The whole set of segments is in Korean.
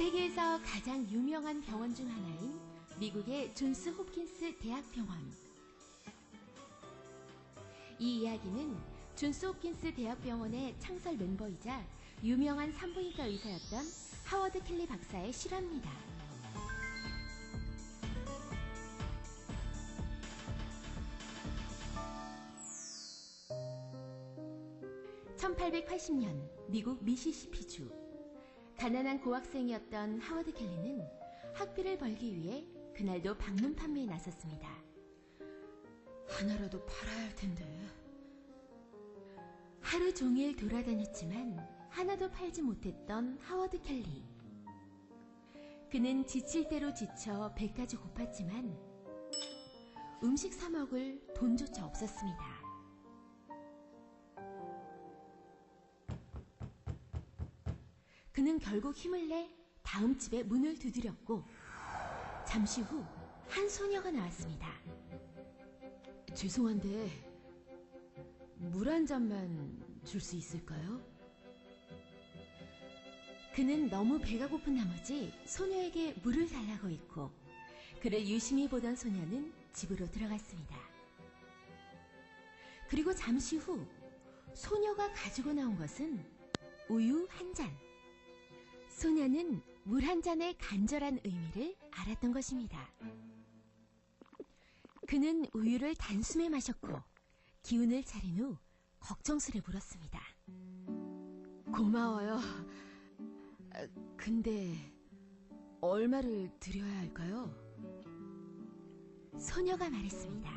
세계에서 가장 유명한 병원 중 하나인 미국의 존스 홉킨스 대학병원. 이 이야기는 존스 홉킨스 대학병원의 창설 멤버이자 유명한 산부인과 의사였던 하워드 켈리 박사의 실화입니다. 1880년 미국 미시시피주. 가난한 고학생이었던 하워드 켈리는 학비를 벌기 위해 그날도 방문 판매에 나섰습니다. 하나라도 팔아야 할 텐데. 하루 종일 돌아다녔지만 하나도 팔지 못했던 하워드 켈리. 그는 지칠 대로 지쳐 배까지 고팠지만 음식 사 먹을 돈조차 없었습니다. 그는 결국 힘을 내 다음 집에 문을 두드렸고 잠시 후 한 소녀가 나왔습니다. 죄송한데 물 한 잔만 줄 수 있을까요? 그는 너무 배가 고픈 나머지 소녀에게 물을 달라고 했고 그를 유심히 보던 소녀는 집으로 들어갔습니다. 그리고 잠시 후 소녀가 가지고 나온 것은 우유 한 잔. 소녀는 물 한 잔의 간절한 의미를 알았던 것입니다. 그는 우유를 단숨에 마셨고 기운을 차린 후 걱정스레 물었습니다. 고마워요. 근데 얼마를 드려야 할까요? 소녀가 말했습니다.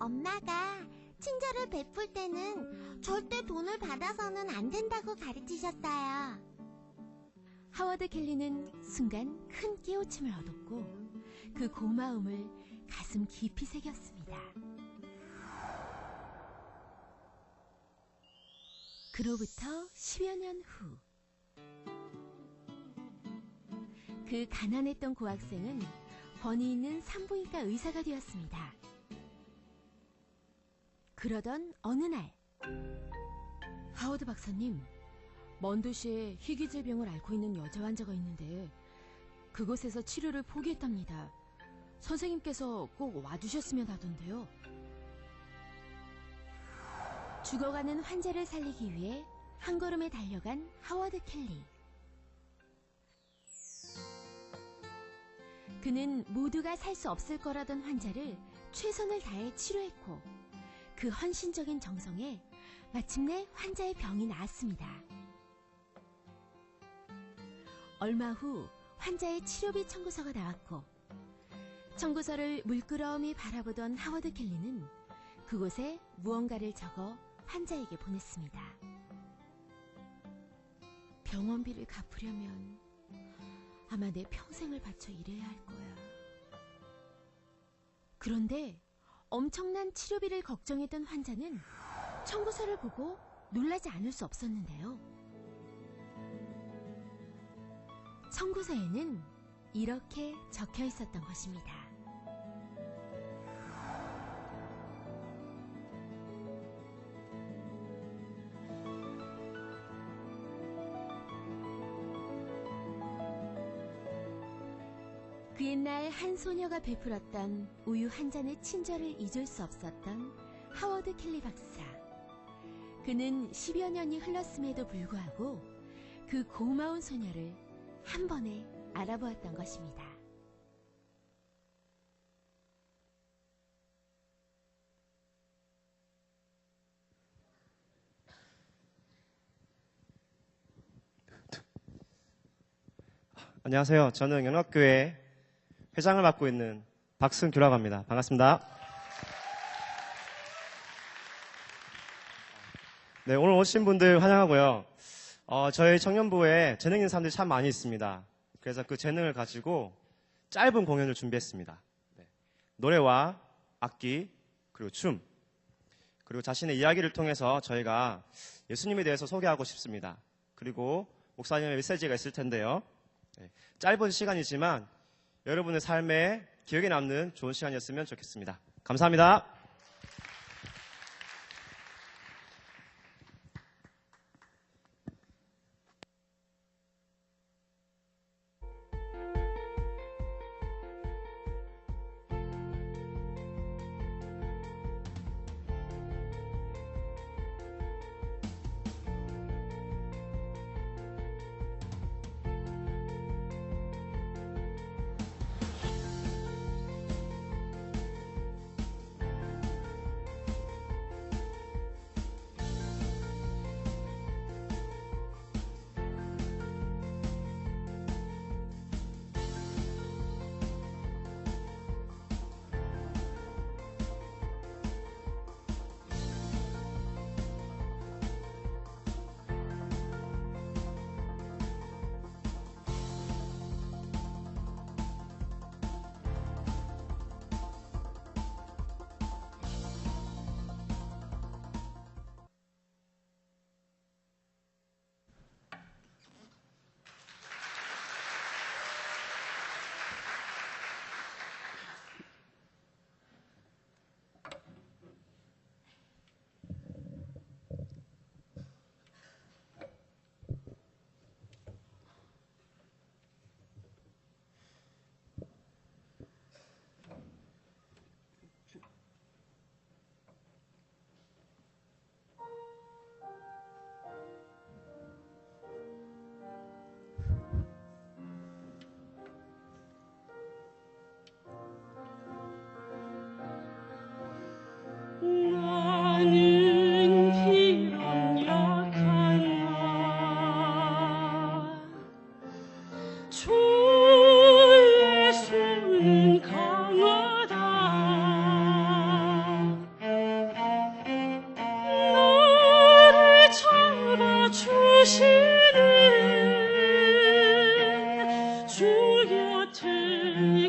엄마가 친절을 베풀 때는 절대 돈을 받아서는 안 된다고 가르치셨어요. 하워드 켈리는 순간 큰 깨우침을 얻었고 그 고마움을 가슴 깊이 새겼습니다. 그로부터 10여 년 후, 그 가난했던 고학생은 권위 있는 산부인과 의사가 되었습니다. 그러던 어느 날, 하워드 박사님, 먼 도시에 희귀질병을 앓고 있는 여자 환자가 있는데 그곳에서 치료를 포기했답니다. 선생님께서 꼭 와주셨으면 하던데요. 죽어가는 환자를 살리기 위해 한 걸음에 달려간 하워드 켈리. 그는 모두가 살 수 없을 거라던 환자를 최선을 다해 치료했고 그 헌신적인 정성에 마침내 환자의 병이 나았습니다. 얼마 후 환자의 치료비 청구서가 나왔고 청구서를 물끄러미 바라보던 하워드 켈리는 그곳에 무언가를 적어 환자에게 보냈습니다. 병원비를 갚으려면 아마 내 평생을 바쳐 일해야 할 거야. 그런데 엄청난 치료비를 걱정했던 환자는 청구서를 보고 놀라지 않을 수 없었는데요. 청구서에는 이렇게 적혀 있었던 것입니다. 그 옛날 한 소녀가 베풀었던 우유 한 잔의 친절을 잊을 수 없었던 하워드 켈리 박사. 그는 10여 년이 흘렀음에도 불구하고 그 고마운 소녀를 한 번에 알아보았던 것입니다. 안녕하세요. 저는 연합교회 회장을 맡고 있는 박승규라고 합니다. 반갑습니다. 네, 오늘 오신 분들 환영하고요. 저희 청년부에 재능 있는 사람들이 참 많이 있습니다. 그래서 그 재능을 가지고 짧은 공연을 준비했습니다. 네. 노래와 악기, 그리고 춤, 그리고 자신의 이야기를 통해서 저희가 예수님에 대해서 소개하고 싶습니다. 그리고 목사님의 메시지가 있을 텐데요. 네. 짧은 시간이지만 여러분의 삶에 기억에 남는 좋은 시간이었으면 좋겠습니다. 감사합니다.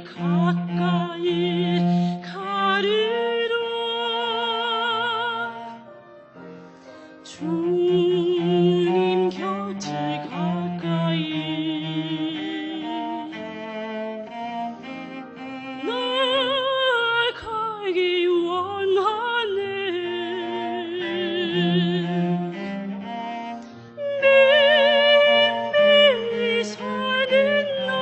가까이 가리라 주님 곁에 가까이 날 가기 원하네 매일매일 사는 날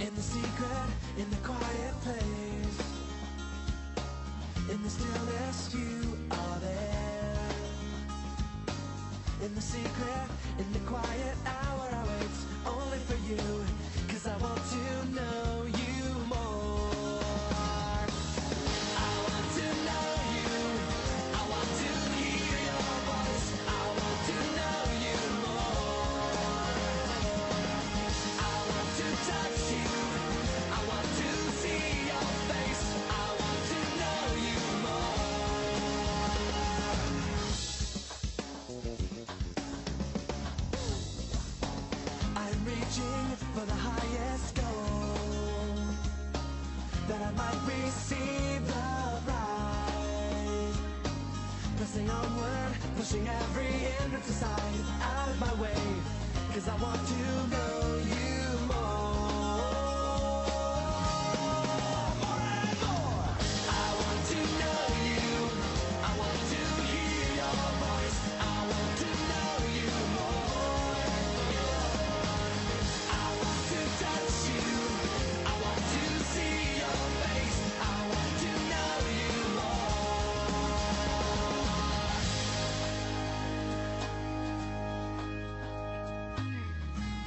In the secret, in the quiet place, in the stillness you are there. In the secret, in the quiet hour I wait only for you, 'cause I want to know you more. I want to know you, I want to hear your voice, I want to know you more. I want to touch you, I want to see your face, I want to know you more. I'm reaching for the highest goal, that I might receive the prize. Pressing onward, pushing every hindrance aside, out of my way, 'cause I want to know you more. More and more. I want to know you, I want to hear your voice, I want to know you more. I want to touch you, I want to see your face, I want to know you more.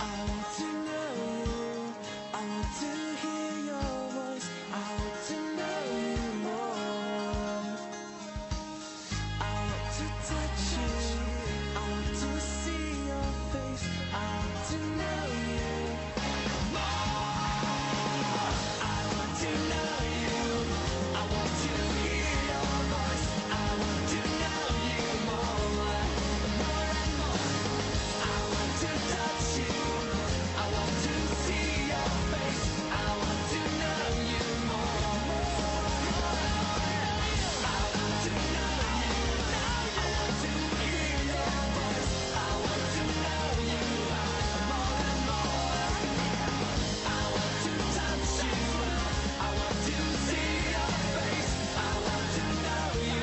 I want to know you, I want to hear your voice, I want to know you more. I want to touch you, I want to see your face, I want to know you more. I want to know you, I want to hear your voice, I want to know you more. More and more. I want to touch you, I want to see your face, I want to know you more. I want to know you, I want to hear your voice, I want to know you more and more. I want to touch you, I want to see your face, I want to know you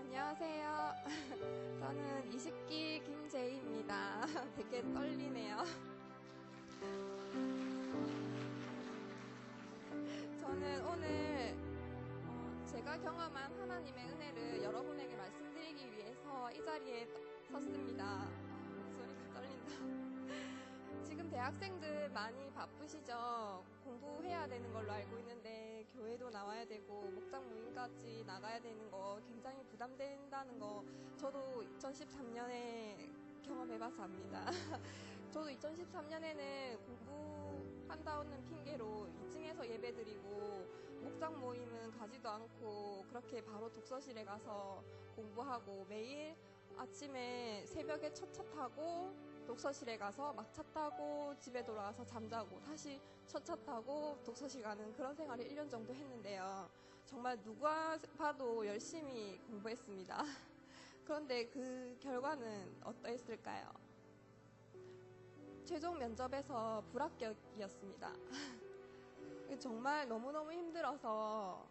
안녕하세요. 저는 20기 김재희입니다. 되게 떨리네요. 저는 오늘 제가 경험한 하나님의 은혜를 여러분에게 말씀드리기 위해서 이 자리에 섰습니다. 목소리가 떨린다. 지금 대학생들 많이 바쁘시죠? 공부해야 되는 걸로 알고 있는데 교회도 나와야 되고 목장 모임까지 나가야 되는 거 굉장히 부담된다는 거 저도 2013년에 경험해봐서 압니다. 저도 2013년에는 공부한다는 핑계로 2층에서 예배드리고 목장 모임은 가지도 않고 그렇게 바로 독서실에 가서 공부하고 매일 아침에 새벽에 첫 차 타고 독서실에 가서 막차 타고 집에 돌아와서 잠자고 다시 첫 차 타고 독서실 가는 그런 생활을 1년 정도 했는데요. 정말 누가 봐도 열심히 공부했습니다. 그런데 그 결과는 어떠했을까요? 최종 면접에서 불합격이었습니다. 정말 너무너무 힘들어서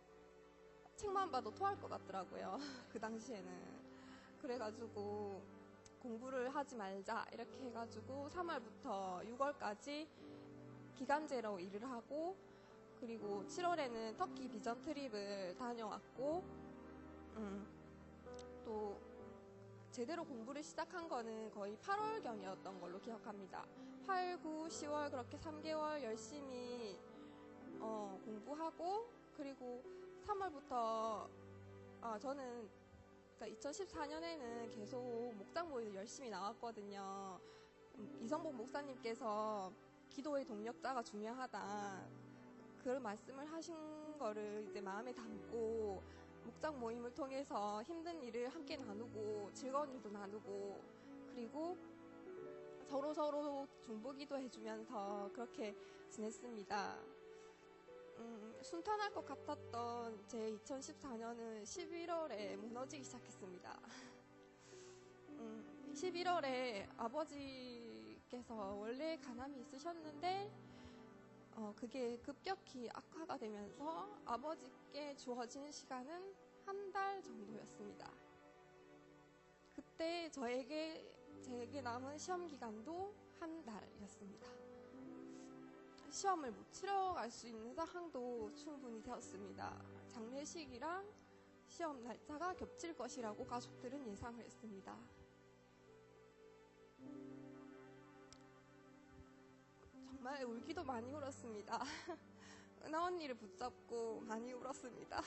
책만 봐도 토할 것 같더라고요. 그 당시에는. 그래가지고 공부를 하지 말자 이렇게 해가지고 3월부터 6월까지 기간제로 일을 하고 그리고 7월에는 터키 비전 트립을 다녀왔고 또 제대로 공부를 시작한 거는 거의 8월경이었던 걸로 기억합니다. 8, 9, 10월 그렇게 3개월 열심히 공부하고 그리고 3월부터 저는 그러니까 2014년에는 계속 목장 모임을 열심히 나왔거든요. 이성복 목사님께서 기도의 동력자가 중요하다. 그런 말씀을 하신 거를 이제 마음에 담고 목장 모임을 통해서 힘든 일을 함께 나누고 즐거운 일도 나누고 그리고 서로 중보기도 해주면서 그렇게 지냈습니다. 순탄할 것 같았던 제 2014년은 11월에 무너지기 시작했습니다. 11월에 아버지께서 원래 간암이 있으셨는데 그게 급격히 악화가 되면서 아버지께 주어진 시간은 한 달 정도였습니다. 그때 제게 남은 시험 기간도 한 달이었습니다. 시험을 못 치러 갈 수 있는 상황도 충분히 되었습니다. 장례식이랑 시험 날짜가 겹칠 것이라고 가족들은 예상을 했습니다. 정말 울기도 많이 울었습니다. 은하 언니를 붙잡고 많이 울었습니다.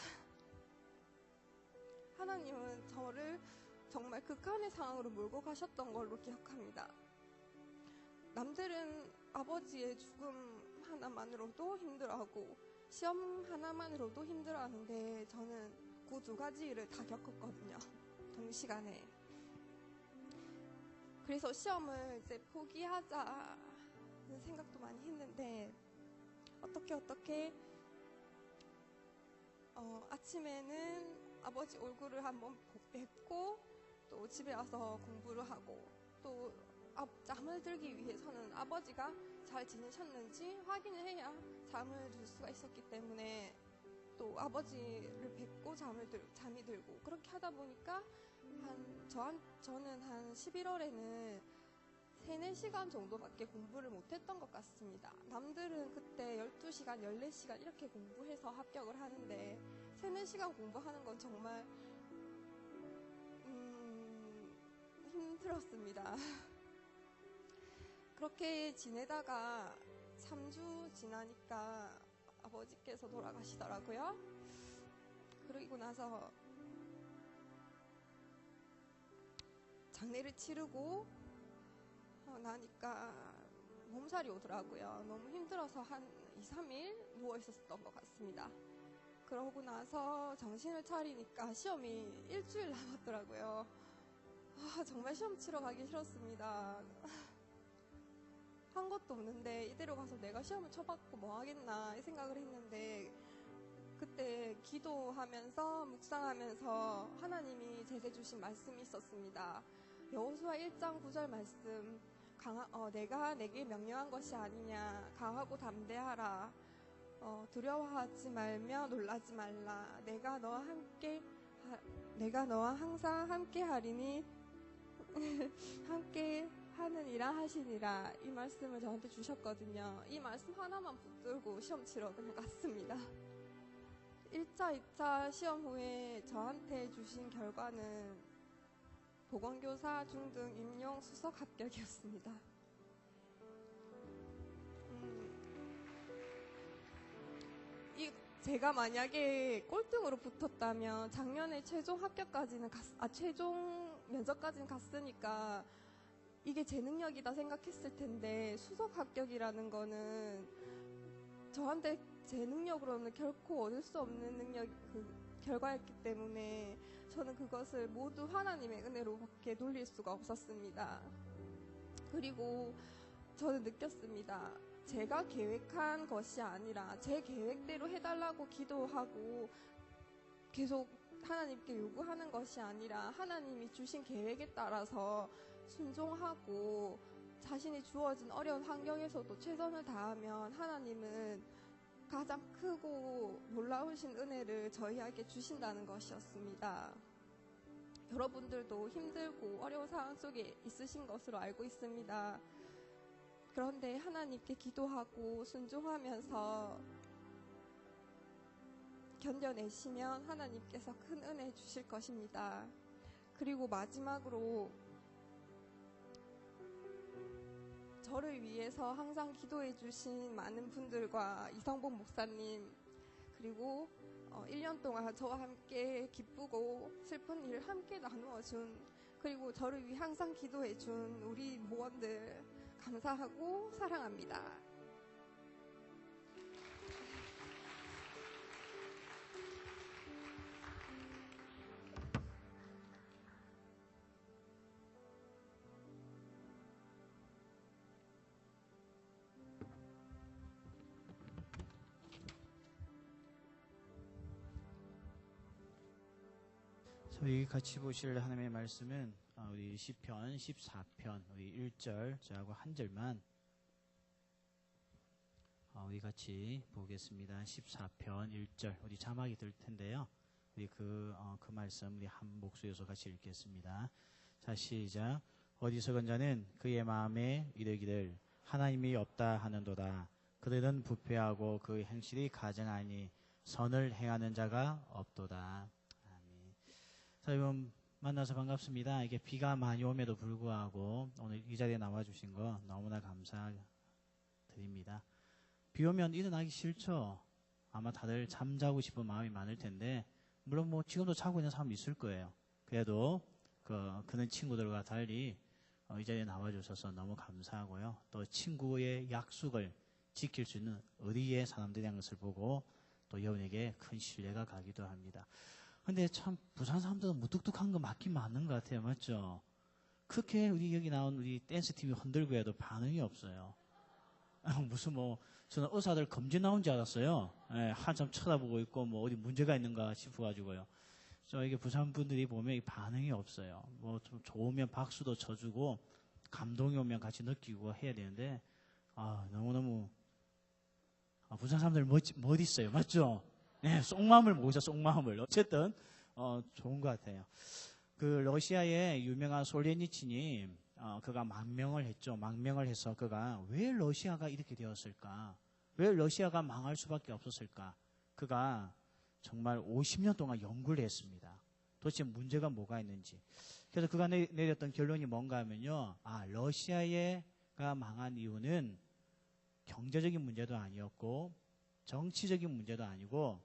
하나님은 저를 정말 극한의 상황으로 몰고 가셨던 걸로 기억합니다. 남들은 아버지의 죽음 하나만으로도 힘들어하고 시험 하나만으로도 힘들어하는데 저는 그 두 가지 일을 다 겪었거든요. 동시간에. 그래서 시험을 이제 포기하자는 생각도 많이 했는데 어떻게 아침에는 아버지 얼굴을 한번 뵙고 또 집에 와서 공부를 하고 또 잠을 들기 위해서는 아버지가 잘 지내셨는지 확인을 해야 잠을 들 수가 있었기 때문에 또 아버지를 뵙고 잠이 들고 그렇게 하다 보니까 저는 한 11월에는 3-4시간 정도밖에 공부를 못했던 것 같습니다. 남들은 그때 12시간, 14시간 이렇게 공부해서 합격을 하는데 3-4시간 공부하는 건 정말 힘들었습니다. 그렇게 지내다가 3주 지나니까 아버지께서 돌아가시더라고요. 그러고 나서 장례를 치르고 나니까 몸살이 오더라고요. 너무 힘들어서 한 2-3일 누워 있었던 것 같습니다. 그러고 나서 정신을 차리니까 시험이 일주일 남았더라고요. 정말 시험 치러 가기 싫었습니다. 한 것도 없는데 이대로 가서 내가 시험을 쳐봤고 뭐 하겠나 이 생각을 했는데 그때 기도하면서 묵상하면서 하나님이 제게 주신 말씀이 있었습니다. 여호수아 1장 9절 말씀 내가 내게 명령한 것이 아니냐 강하고 담대하라 두려워하지 말며 놀라지 말라 내가 너와 항상 함께 하리니 함께 하느니라 하시니라 이 말씀을 저한테 주셨거든요. 이 말씀 하나만 붙들고 시험 치러 그냥 갔습니다. 1차, 2차 시험 후에 저한테 주신 결과는 보건교사 중등 임용 수석 합격이었습니다. 제가 만약에 꼴등으로 붙었다면 작년에 최종 면접까지는 갔으니까 이게 제 능력이다 생각했을 텐데 수석 합격이라는 거는 저한테 제 능력으로는 결코 얻을 수 없는 결과였기 때문에 저는 그것을 모두 하나님의 은혜로밖에 돌릴 수가 없었습니다. 그리고 저는 느꼈습니다. 제가 계획한 것이 아니라 제 계획대로 해달라고 기도하고 계속 하나님께 요구하는 것이 아니라 하나님이 주신 계획에 따라서 순종하고 자신이 주어진 어려운 환경에서도 최선을 다하면 하나님은 가장 크고 놀라우신 은혜를 저희에게 주신다는 것이었습니다. 여러분들도 힘들고 어려운 상황 속에 있으신 것으로 알고 있습니다. 그런데 하나님께 기도하고 순종하면서 견뎌내시면 하나님께서 큰 은혜 주실 것입니다. 그리고 마지막으로 저를 위해서 항상 기도해 주신 많은 분들과 이성복 목사님 그리고 1년 동안 저와 함께 기쁘고 슬픈 일을 함께 나누어 준 그리고 저를 위해 항상 기도해 준 우리 모원들 감사하고 사랑합니다. 저희 같이 보실 하나님의 말씀은 우리 시편 14편 우리 1절 저하고 한 절만 우리 같이 보겠습니다. 14편 1절 우리 자막이 들 텐데요. 우리 그 말씀 우리 한 목소리에서 같이 읽겠습니다. 자, 시작. 어리석은 자는 그의 마음에 이르기를 하나님이 없다 하는도다. 그들은 부패하고 그 행실이 가증하니 선을 행하는 자가 없도다. 자, 여러분 만나서 반갑습니다. 이게 비가 많이 오면도 불구하고 오늘 이 자리에 나와주신 거 너무나 감사드립니다. 비 오면 일어나기 싫죠? 아마 다들 잠자고 싶은 마음이 많을 텐데 물론 뭐 지금도 자고 있는 사람 있을 거예요. 그래도 그는 친구들과 달리 이 자리에 나와주셔서 너무 감사하고요. 또 친구의 약속을 지킬 수 있는 의리의 사람들이라는 것을 보고 또 여러분에게 큰 신뢰가 가기도 합니다. 근데 참 부산 사람들은 무뚝뚝한 거 맞긴 맞는 것 같아요. 맞죠? 그렇게 우리 여기 나온 우리 댄스팀이 흔들고 해도 반응이 없어요. 무슨 저는 의사들 검진 나온 줄 알았어요. 예, 한참 쳐다보고 있고 어디 문제가 있는가 싶어가지고요. 이게 부산 분들이 보면 반응이 없어요. 좀 좋으면 박수도 쳐주고 감동이 오면 같이 느끼고 해야 되는데 너무너무 부산 사람들 멋있어요. 맞죠? 네, 속마음을 모으죠, 속마음을. 어쨌든, 좋은 것 같아요. 러시아의 유명한 솔레니친이, 그가 망명을 했죠. 망명을 해서 그가 왜 러시아가 이렇게 되었을까? 왜 러시아가 망할 수밖에 없었을까? 그가 정말 50년 동안 연구를 했습니다. 도대체 문제가 뭐가 있는지. 그래서 그가 내렸던 결론이 뭔가 하면요. 러시아가 망한 이유는 경제적인 문제도 아니었고, 정치적인 문제도 아니고,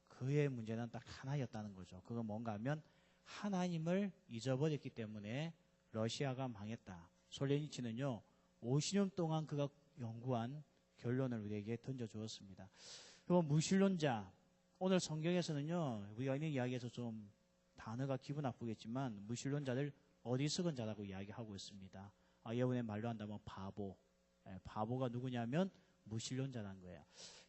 그의 문제는 딱 하나였다는 거죠. 그건 뭔가 하면 하나님을 잊어버렸기 때문에 러시아가 망했다. 솔레니치는요 50년 동안 그가 연구한 결론을 우리에게 던져주었습니다. 그리고 무신론자, 오늘 성경에서는요 우리가 있는 이야기에서 좀 단어가 기분 나쁘겠지만 무신론자들 어리석은 자라고 이야기하고 있습니다. 여러분의 말로 한다면 바보. 바보가 누구냐면 무신론자라는 거예요.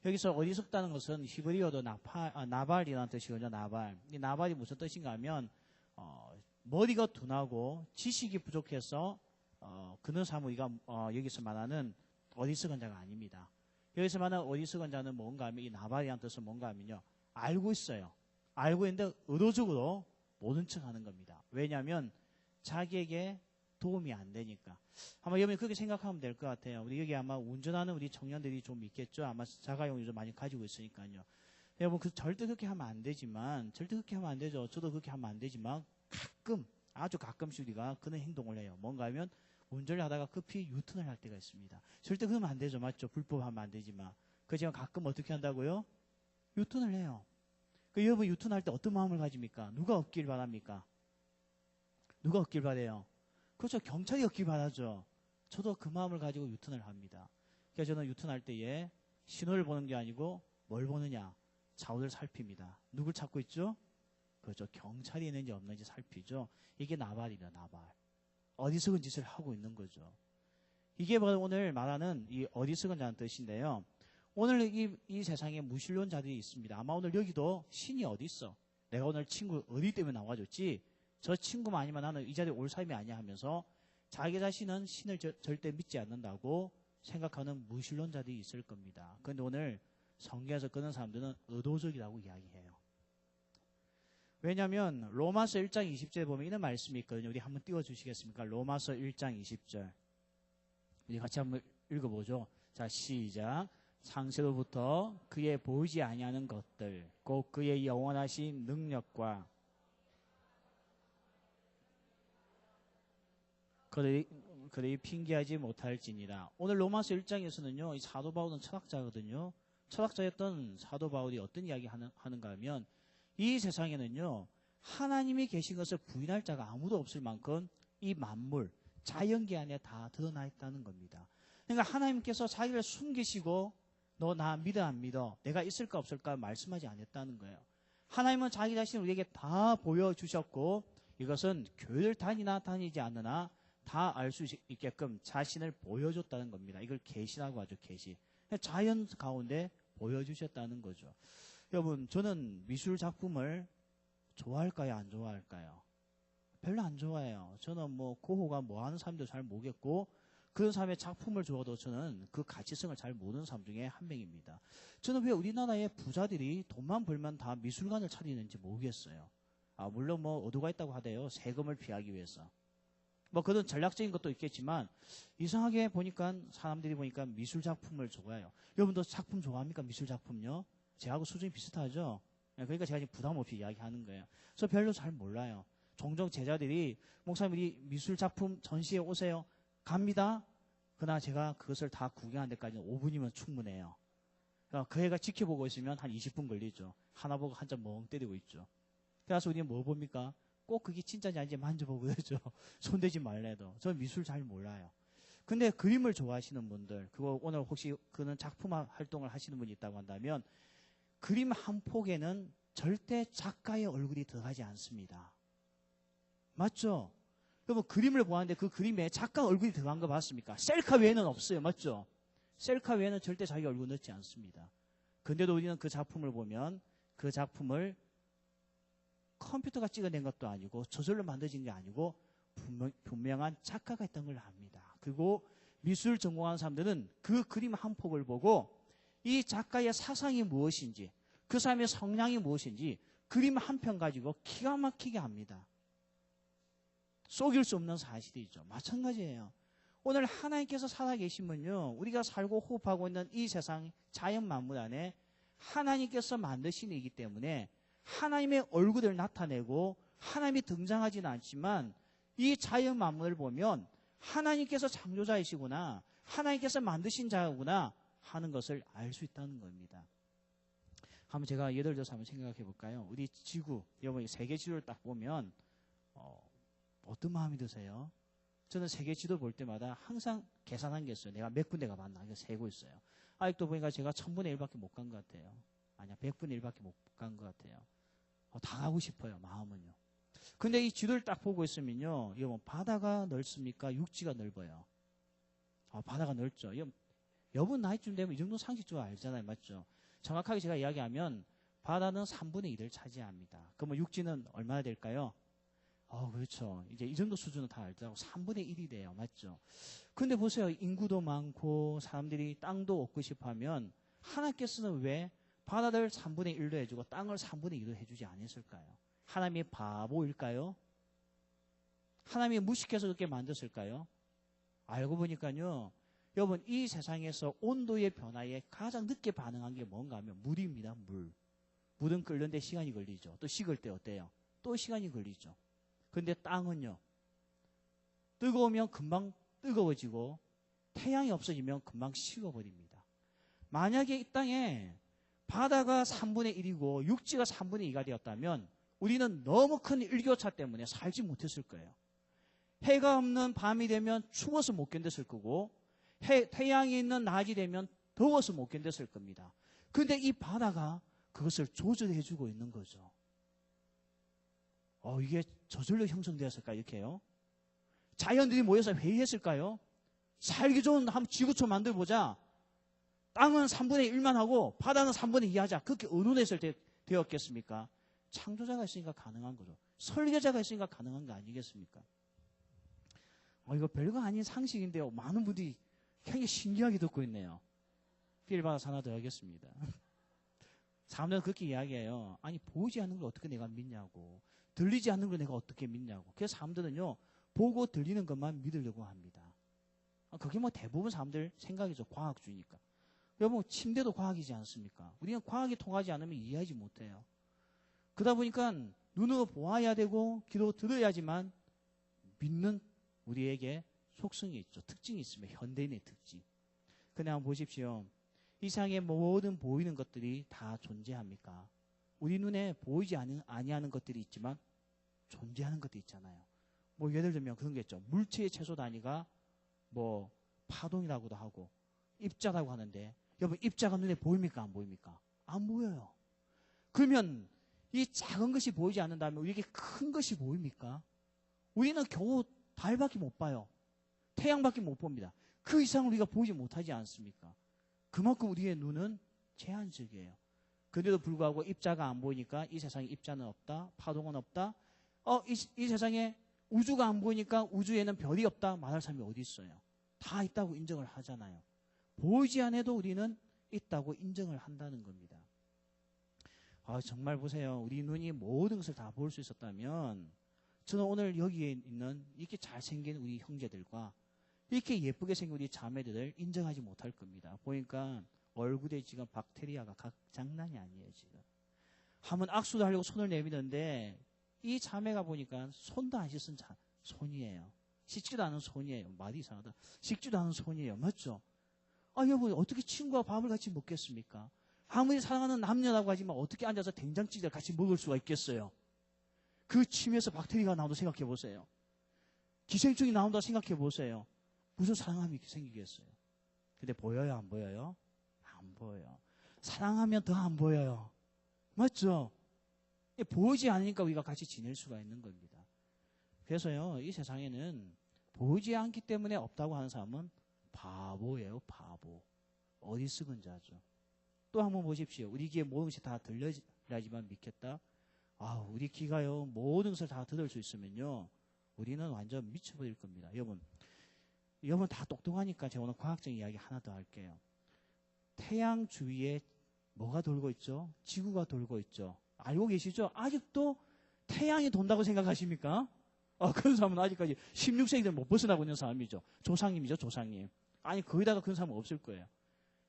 여기서 어리석다는 것은 히브리어도 나발이라는 뜻이거든요. 나발. 이 나발이 무슨 뜻인가 하면 머리가 둔하고 지식이 부족해서 그는 사람 우리가 여기서 말하는 어리석은 자가 아닙니다. 여기서 말하는 어리석은 자는 뭔가 하면 이 나발이라는 뜻은 뭔가 하면요. 알고 있어요. 알고 있는데 의도적으로 모른 척 하는 겁니다. 왜냐하면 자기에게 도움이 안 되니까. 아마 여러분이 그렇게 생각하면 될 것 같아요. 우리 여기 아마 운전하는 우리 청년들이 좀 있겠죠. 아마 자가용을 좀 많이 가지고 있으니까요. 여러분 절대 그렇게 하면 안 되지만, 절대 그렇게 하면 안 되죠. 저도 그렇게 하면 안 되지만 가끔, 아주 가끔씩 우리가 그런 행동을 해요. 뭔가 하면 운전을 하다가 급히 유턴을 할 때가 있습니다. 절대 그러면 안 되죠. 맞죠? 불법하면 안 되지만. 그렇지만 가끔 어떻게 한다고요? 유턴을 해요. 여러분 유턴할 때 어떤 마음을 가집니까? 누가 없길 바랍니까? 누가 없길 바래요? 그렇죠. 경찰이 없길 바라죠. 저도 그 마음을 가지고 유턴을 합니다. 그래서 저는 유턴할 때에 신호를 보는 게 아니고 뭘 보느냐? 좌우를 살핍니다. 누굴 찾고 있죠? 그렇죠. 경찰이 있는지 없는지 살피죠. 이게 나발이다, 나발. 어리석은 짓을 하고 있는 거죠. 이게 바로 오늘 말하는 이 어리석은 자는 뜻인데요. 오늘 이 세상에 무신론자들이 있습니다. 아마 오늘 여기도 신이 어디 있어? 내가 오늘 친구 어디 때문에 나와줬지? 저 친구만 아니면 나는 이 자리에 올 사람이 아니야 하면서 자기 자신은 신을 절대 믿지 않는다고 생각하는 무신론자들이 있을 겁니다. 그런데 오늘 성경에서 그런 사람들은 의도적이라고 이야기해요. 왜냐하면 로마서 1장 20절에 보면 이런 말씀이 있거든요. 우리 한번 띄워주시겠습니까? 로마서 1장 20절. 우리 같이 한번 읽어보죠. 자, 시작. 창세로부터 그의 보이지 아니하는 것들, 곧 그의 영원하신 능력과 그들이 핑계하지 못할지니라. 오늘 로마서 1장에서는요, 이 사도 바울은 철학자거든요. 철학자였던 사도 바울이 어떤 이야기 하는가 하면, 이 세상에는요, 하나님이 계신 것을 부인할 자가 아무도 없을 만큼 이 만물, 자연계 안에 다 드러나 있다는 겁니다. 그러니까 하나님께서 자기를 숨기시고 너 나 믿어 안 믿어? 내가 있을까 없을까 말씀하지 않았다는 거예요. 하나님은 자기 자신을 우리에게 다 보여주셨고 이것은 교회를 다니나 다니지 않으나 다 알 수 있게끔 자신을 보여줬다는 겁니다. 이걸 계시라고 하죠. 계시. 자연 가운데 보여주셨다는 거죠. 여러분, 저는 미술 작품을 좋아할까요? 안 좋아할까요? 별로 안 좋아해요. 저는 뭐 고호가 뭐 하는 사람도 잘 모르겠고 그런 사람의 작품을 좋아도 저는 그 가치성을 잘 모르는 사람 중에 한 명입니다. 저는 왜 우리나라의 부자들이 돈만 벌면 다 미술관을 차리는지 모르겠어요. 물론 뭐 어두가 있다고 하대요. 세금을 피하기 위해서. 뭐 그런 전략적인 것도 있겠지만 이상하게 보니까 사람들이 보니까 미술 작품을 좋아해요. 여러분도 작품 좋아합니까? 미술 작품요? 제하고 수준이 비슷하죠? 그러니까 제가 지금 부담 없이 이야기하는 거예요. 저 별로 잘 몰라요. 종종 제자들이 목사님 우리 미술 작품 전시회 오세요. 갑니다. 그러나 제가 그것을 다 구경하는 데까지는 5분이면 충분해요. 그 애가 지켜보고 있으면 한 20분 걸리죠. 하나 보고 한참 멍 때리고 있죠. 그래서 우리는 뭐 봅니까? 꼭 그게 진짜인지 아닌지 만져보고 그러죠. 손대지 말래도. 저는 미술 잘 몰라요. 근데 그림을 좋아하시는 분들, 그거 오늘 혹시 그런 작품 활동을 하시는 분이 있다고 한다면 그림 한 폭에는 절대 작가의 얼굴이 들어가지 않습니다. 맞죠? 여러분 그림을 보았는데 그 그림에 작가 얼굴이 들어간 거 봤습니까? 셀카 외에는 없어요. 맞죠? 셀카 외에는 절대 자기 얼굴 넣지 않습니다. 근데도 우리는 그 작품을 보면 그 작품을 컴퓨터가 찍어낸 것도 아니고 저절로 만들어진 게 아니고 분명한 작가가 있던 걸 압니다. 그리고 미술 전공하는 사람들은 그 그림 한 폭을 보고 이 작가의 사상이 무엇인지 그 사람의 성향이 무엇인지 그림 한 편 가지고 기가 막히게 합니다. 속일 수 없는 사실이죠. 마찬가지예요. 오늘 하나님께서 살아계시면요. 우리가 살고 호흡하고 있는 이 세상 자연 만물 안에 하나님께서 만드신 이기 때문에 하나님의 얼굴을 나타내고 하나님이 등장하지는 않지만 이 자연 만물을 보면 하나님께서 창조자이시구나 하나님께서 만드신 자구나 하는 것을 알 수 있다는 겁니다. 한번 제가 예를 들어서 한번 생각해 볼까요? 우리 지구, 여러분 세계 지도를 딱 보면 어떤 마음이 드세요? 저는 세계 지도 볼 때마다 항상 계산한 게 있어요. 내가 몇 군데 가봤나 이거 세고 있어요. 아직도 보니까 제가 1000분의 1밖에 못 간 것 같아요. 아니야 100분의 1밖에 못 간 것 같아요. 다 가고 싶어요. 마음은요. 근데 이 지도를 딱 보고 있으면요. 여러분 바다가 넓습니까? 육지가 넓어요. 바다가 넓죠. 여러분 나이쯤 되면 이 정도 상식적으로 알잖아요. 맞죠? 정확하게 제가 이야기하면 바다는 3분의 1을 차지합니다. 그러면 육지는 얼마나 될까요? 그렇죠. 이제 이 정도 수준은 다 알더라고. 3분의 1이 돼요. 맞죠? 근데 보세요. 인구도 많고 사람들이 땅도 얻고 싶어 하면 하나님께서는 왜 바다를 3분의 1로 해주고 땅을 3분의 2로 해주지 않았을까요? 하나님이 바보일까요? 하나님이 무식해서 그렇게 만들었을까요? 알고 보니까요. 여러분 이 세상에서 온도의 변화에 가장 늦게 반응한 게 뭔가 하면 물입니다. 물. 물은 끓는데 시간이 걸리죠. 또 식을 때 어때요? 또 시간이 걸리죠. 근데 땅은요. 뜨거우면 금방 뜨거워지고 태양이 없어지면 금방 식어버립니다. 만약에 이 땅에 바다가 3분의 1이고 육지가 3분의 2가 되었다면 우리는 너무 큰 일교차 때문에 살지 못했을 거예요. 해가 없는 밤이 되면 추워서 못 견뎠을 거고 태양이 있는 낮이 되면 더워서 못 견뎠을 겁니다. 근데 이 바다가 그것을 조절해주고 있는 거죠. 이게 저절로 형성되었을까 이렇게요? 자연들이 모여서 회의했을까요? 살기 좋은 한번 지구촌 만들어보자. 땅은 3분의 1만 하고 바다는 3분의 2 하자. 그렇게 의논했을 때 되었겠습니까? 창조자가 있으니까 가능한 거죠. 설계자가 있으니까 가능한 거 아니겠습니까? 이거 별거 아닌 상식인데요. 많은 분들이 굉장히 신기하게 듣고 있네요. 피를 받아서 하나 더 하겠습니다. 사람들은 그렇게 이야기해요. 아니 보이지 않는 걸 어떻게 내가 믿냐고. 들리지 않는 걸 내가 어떻게 믿냐고. 그래서 사람들은요. 보고 들리는 것만 믿으려고 합니다. 그게 뭐 대부분 사람들 생각이죠. 과학주의니까. 여러분 침대도 과학이지 않습니까? 우리는 과학이 통하지 않으면 이해하지 못해요. 그러다 보니까 눈으로 보아야 되고 귀로 들어야지만 믿는 우리에게 속성이 있죠. 특징이 있습니다. 현대인의 특징. 근데 한번 보십시오. 이 세상의 모든 보이는 것들이 다 존재합니까? 우리 눈에 보이지 아니하는 것들이 있지만 존재하는 것도 있잖아요. 뭐 예를 들면 그런 게 있죠. 물체의 최소 단위가 뭐 파동이라고도 하고 입자라고 하는데 여러분 입자가 눈에 보입니까? 안 보입니까? 안 보여요. 그러면 이 작은 것이 보이지 않는다면 우리에게 큰 것이 보입니까? 우리는 겨우 달밖에 못 봐요. 태양밖에 못 봅니다. 그 이상을 우리가 보지 못하지 않습니까? 그만큼 우리의 눈은 제한적이에요. 그런데도 불구하고 입자가 안 보이니까 이 세상에 입자는 없다. 파동은 없다. 이 세상에 우주가 안 보이니까 우주에는 별이 없다. 말할 사람이 어디 있어요? 다 있다고 인정을 하잖아요. 보이지 않아도 우리는 있다고 인정을 한다는 겁니다. 정말 보세요. 우리 눈이 모든 것을 다 볼 수 있었다면 저는 오늘 여기에 있는 이렇게 잘생긴 우리 형제들과 이렇게 예쁘게 생긴 우리 자매들을 인정하지 못할 겁니다. 보니까 얼굴에 지금 박테리아가 장난이 아니에요. 지금 한번 악수도 하려고 손을 내미는데 이 자매가 보니까 손도 안 씻은 손이에요. 씻지도 않은 손이에요. 말이 이상하다. 씻지도 않은 손이에요. 맞죠? 여러분 어떻게 친구와 밥을 같이 먹겠습니까? 아무리 사랑하는 남녀라고 하지만 어떻게 앉아서 된장찌개를 같이 먹을 수가 있겠어요? 그 침에서 박테리아가 나온다고 생각해 보세요. 기생충이 나온다고 생각해 보세요. 무슨 사랑함이 생기겠어요? 근데 보여요? 안 보여요? 안 보여요. 사랑하면 더 안 보여요. 맞죠? 보이지 않으니까 우리가 같이 지낼 수가 있는 겁니다. 그래서요, 이 세상에는 보이지 않기 때문에 없다고 하는 사람은 바보예요, 바보. 어리석은 자죠. 또 한번 보십시오. 우리 귀에 모든 것이 다 들려야지만 믿겠다. 우리 귀가요, 모든 것을 다 들을 수 있으면요, 우리는 완전 미쳐버릴 겁니다. 여러분 다 똑똑하니까 제가 오늘 과학적인 이야기 하나 더 할게요. 태양 주위에 뭐가 돌고 있죠? 지구가 돌고 있죠. 알고 계시죠? 아직도 태양이 돈다고 생각하십니까? 그런 사람은 아직까지 16세기를 못 벗어나고 있는 사람이죠. 조상님이죠, 조상님. 아니, 거기다가 그런 사람은 없을 거예요.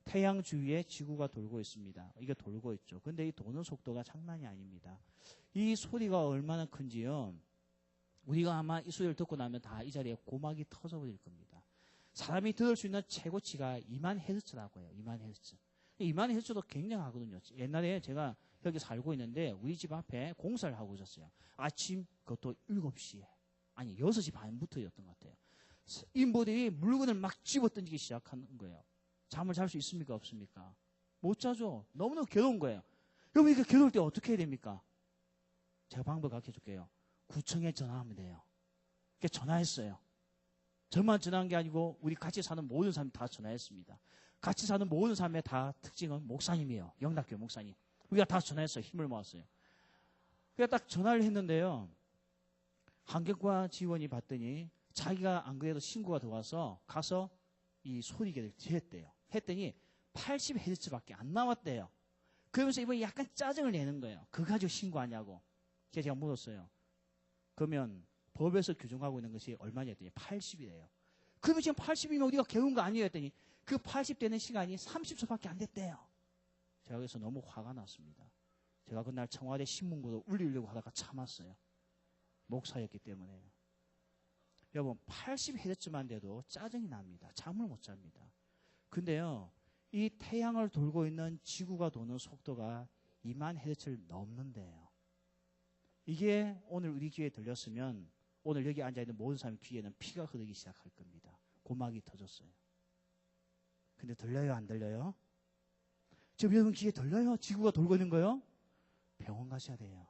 태양 주위에 지구가 돌고 있습니다. 이게 돌고 있죠. 근데 이 도는 속도가 장난이 아닙니다. 이 소리가 얼마나 큰지요. 우리가 아마 이 소리를 듣고 나면 다 이 자리에 고막이 터져버릴 겁니다. 사람이 들을 수 있는 최고치가 2만 헤르츠라고 해요. 2만 헤르츠. 2만 헤르츠도 굉장하거든요. 옛날에 제가 여기 살고 있는데 우리 집 앞에 공사를 하고 있었어요. 아침 그것도 7시에. 아니 6시 반부터였던 것 같아요. 인부들이 물건을 막 집어던지기 시작하는 거예요. 잠을 잘 수 있습니까? 없습니까? 못 자죠. 너무너무 괴로운 거예요. 여러분 이렇게 괴로울 때 어떻게 해야 됩니까? 제가 방법 가르쳐 줄게요. 구청에 전화하면 돼요. 그러니까 전화했어요. 저만 전화한 게 아니고 우리 같이 사는 모든 사람이 다 전화했습니다. 같이 사는 모든 사람의 다 특징은 목사님이에요. 영락교회 목사님. 우리가 다 전화했어요. 힘을 모았어요. 그래서 딱 전화를 했는데요. 환경과 지원이 봤더니 자기가 안 그래도 신고가 들어와서 가서 이 소리계를 재했대요. 했더니 80Hz밖에 안 나왔대요. 그러면서 이번에 약간 짜증을 내는 거예요. 그거 가지고 신고하냐고. 그래서 제가 물었어요. 그러면 법에서 규정하고 있는 것이 얼마냐 했더니 80이래요. 그러면 지금 80이면 우리가 배운 거 아니에요 했더니 그 80 되는 시간이 30초밖에 안 됐대요. 제가 그래서 너무 화가 났습니다. 제가 그날 청와대 신문고도 울리려고 하다가 참았어요. 목사였기 때문에요. 여러분 80Hz만 돼도 짜증이 납니다. 잠을 못 잡니다. 근데요. 이 태양을 돌고 있는 지구가 도는 속도가 2만 Hz를 넘는데요. 이게 오늘 우리 귀에 들렸으면 오늘 여기 앉아있는 모든 사람 귀에는 피가 흐르기 시작할 겁니다. 고막이 터졌어요. 근데 들려요? 안 들려요? 지금 여러분 귀에 들려요? 지구가 돌고 있는 거요? 병원 가셔야 돼요.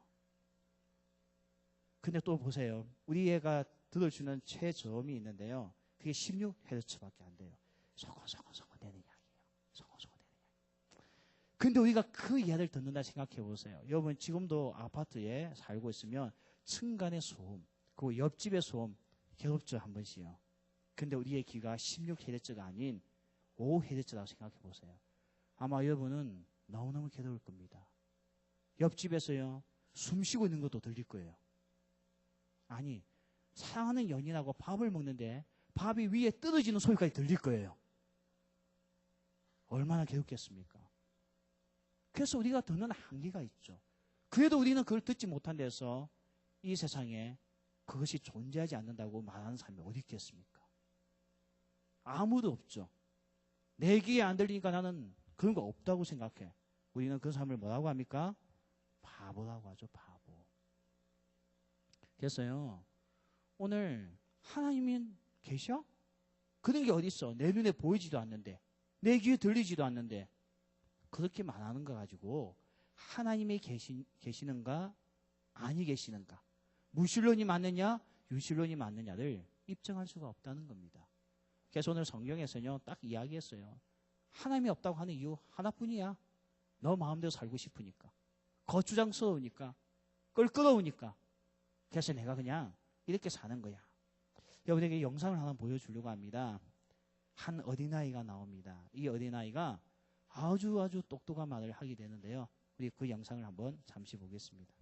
근데 또 보세요. 우리 애가 들을 수 있는 최저음이 있는데요. 그게 16Hz밖에 안 돼요. 소곤소곤소곤 되는 이야기예요. 소곤소곤 되는 이야기. 근데 우리가 그 이야기를 듣는다 생각해 보세요. 여러분 지금도 아파트에 살고 있으면 층간의 소음, 그 옆집의 소음 괴롭죠 한 번씩요. 근데 우리의 귀가 16Hz가 아닌 5Hz라고 생각해 보세요. 아마 여러분은 너무너무 괴로울 겁니다. 옆집에서요 숨 쉬고 있는 것도 들릴 거예요. 아니 사랑하는 연인하고 밥을 먹는데 밥이 위에 떨어지는 소리까지 들릴 거예요. 얼마나 괴롭겠습니까? 그래서 우리가 듣는 한계가 있죠. 그래도 우리는 그걸 듣지 못한 데서 이 세상에 그것이 존재하지 않는다고 말하는 사람이 어디 있겠습니까? 아무도 없죠. 내 귀에 안 들리니까 나는 그런 거 없다고 생각해. 우리는 그 사람을 뭐라고 합니까? 바보라고 하죠. 바보. 그래서요. 오늘 하나님이 계셔? 그런 게 어디 있어? 내 눈에 보이지도 않는데, 내 귀에 들리지도 않는데, 그렇게 말하는 거 가지고 하나님이 계시는가 아니 계시는가, 무신론이 맞느냐 유신론이 맞느냐를 입증할 수가 없다는 겁니다. 그래서 오늘 성경에서는요 딱 이야기했어요. 하나님이 없다고 하는 이유 하나뿐이야. 너 마음대로 살고 싶으니까, 거추장스러우니까, 껄끄러우니까. 그래서 내가 그냥 이렇게 사는 거야. 여러분에게 영상을 하나 보여주려고 합니다. 한 어린아이가 나옵니다. 이 어린아이가 아주 똑똑한 말을 하게 되는데요. 우리 그 영상을 한번 잠시 보겠습니다.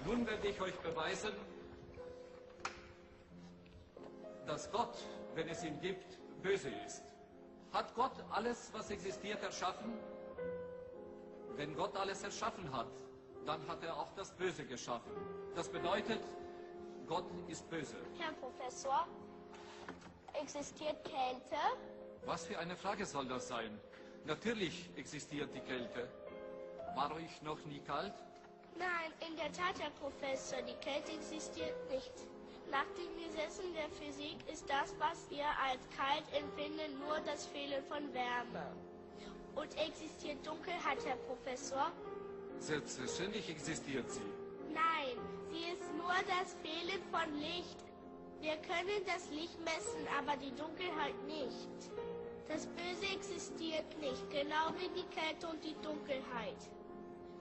Nun werde ich euch beweisen, dass Gott, wenn es ihn gibt, böse ist. Hat Gott alles, was existiert, erschaffen? Wenn Gott alles erschaffen hat, dann hat er auch das Böse geschaffen. Das bedeutet, Gott ist böse. Herr Professor, existiert Kälte? Was für eine Frage soll das sein? Natürlich existiert die Kälte. War euch noch nie kalt? Nein, in der Tat, Herr Professor, die Kälte existiert nicht. Nach den Gesetzen der Physik ist das, was wir als kalt empfinden, nur das Fehlen von Wärme. Und existiert Dunkelheit, Herr Professor? Selbstverständlich existiert sie. Nein, sie ist nur das Fehlen von Licht. Wir können das Licht messen, aber die Dunkelheit nicht. Das Böse existiert nicht, genau wie die Kälte und die Dunkelheit.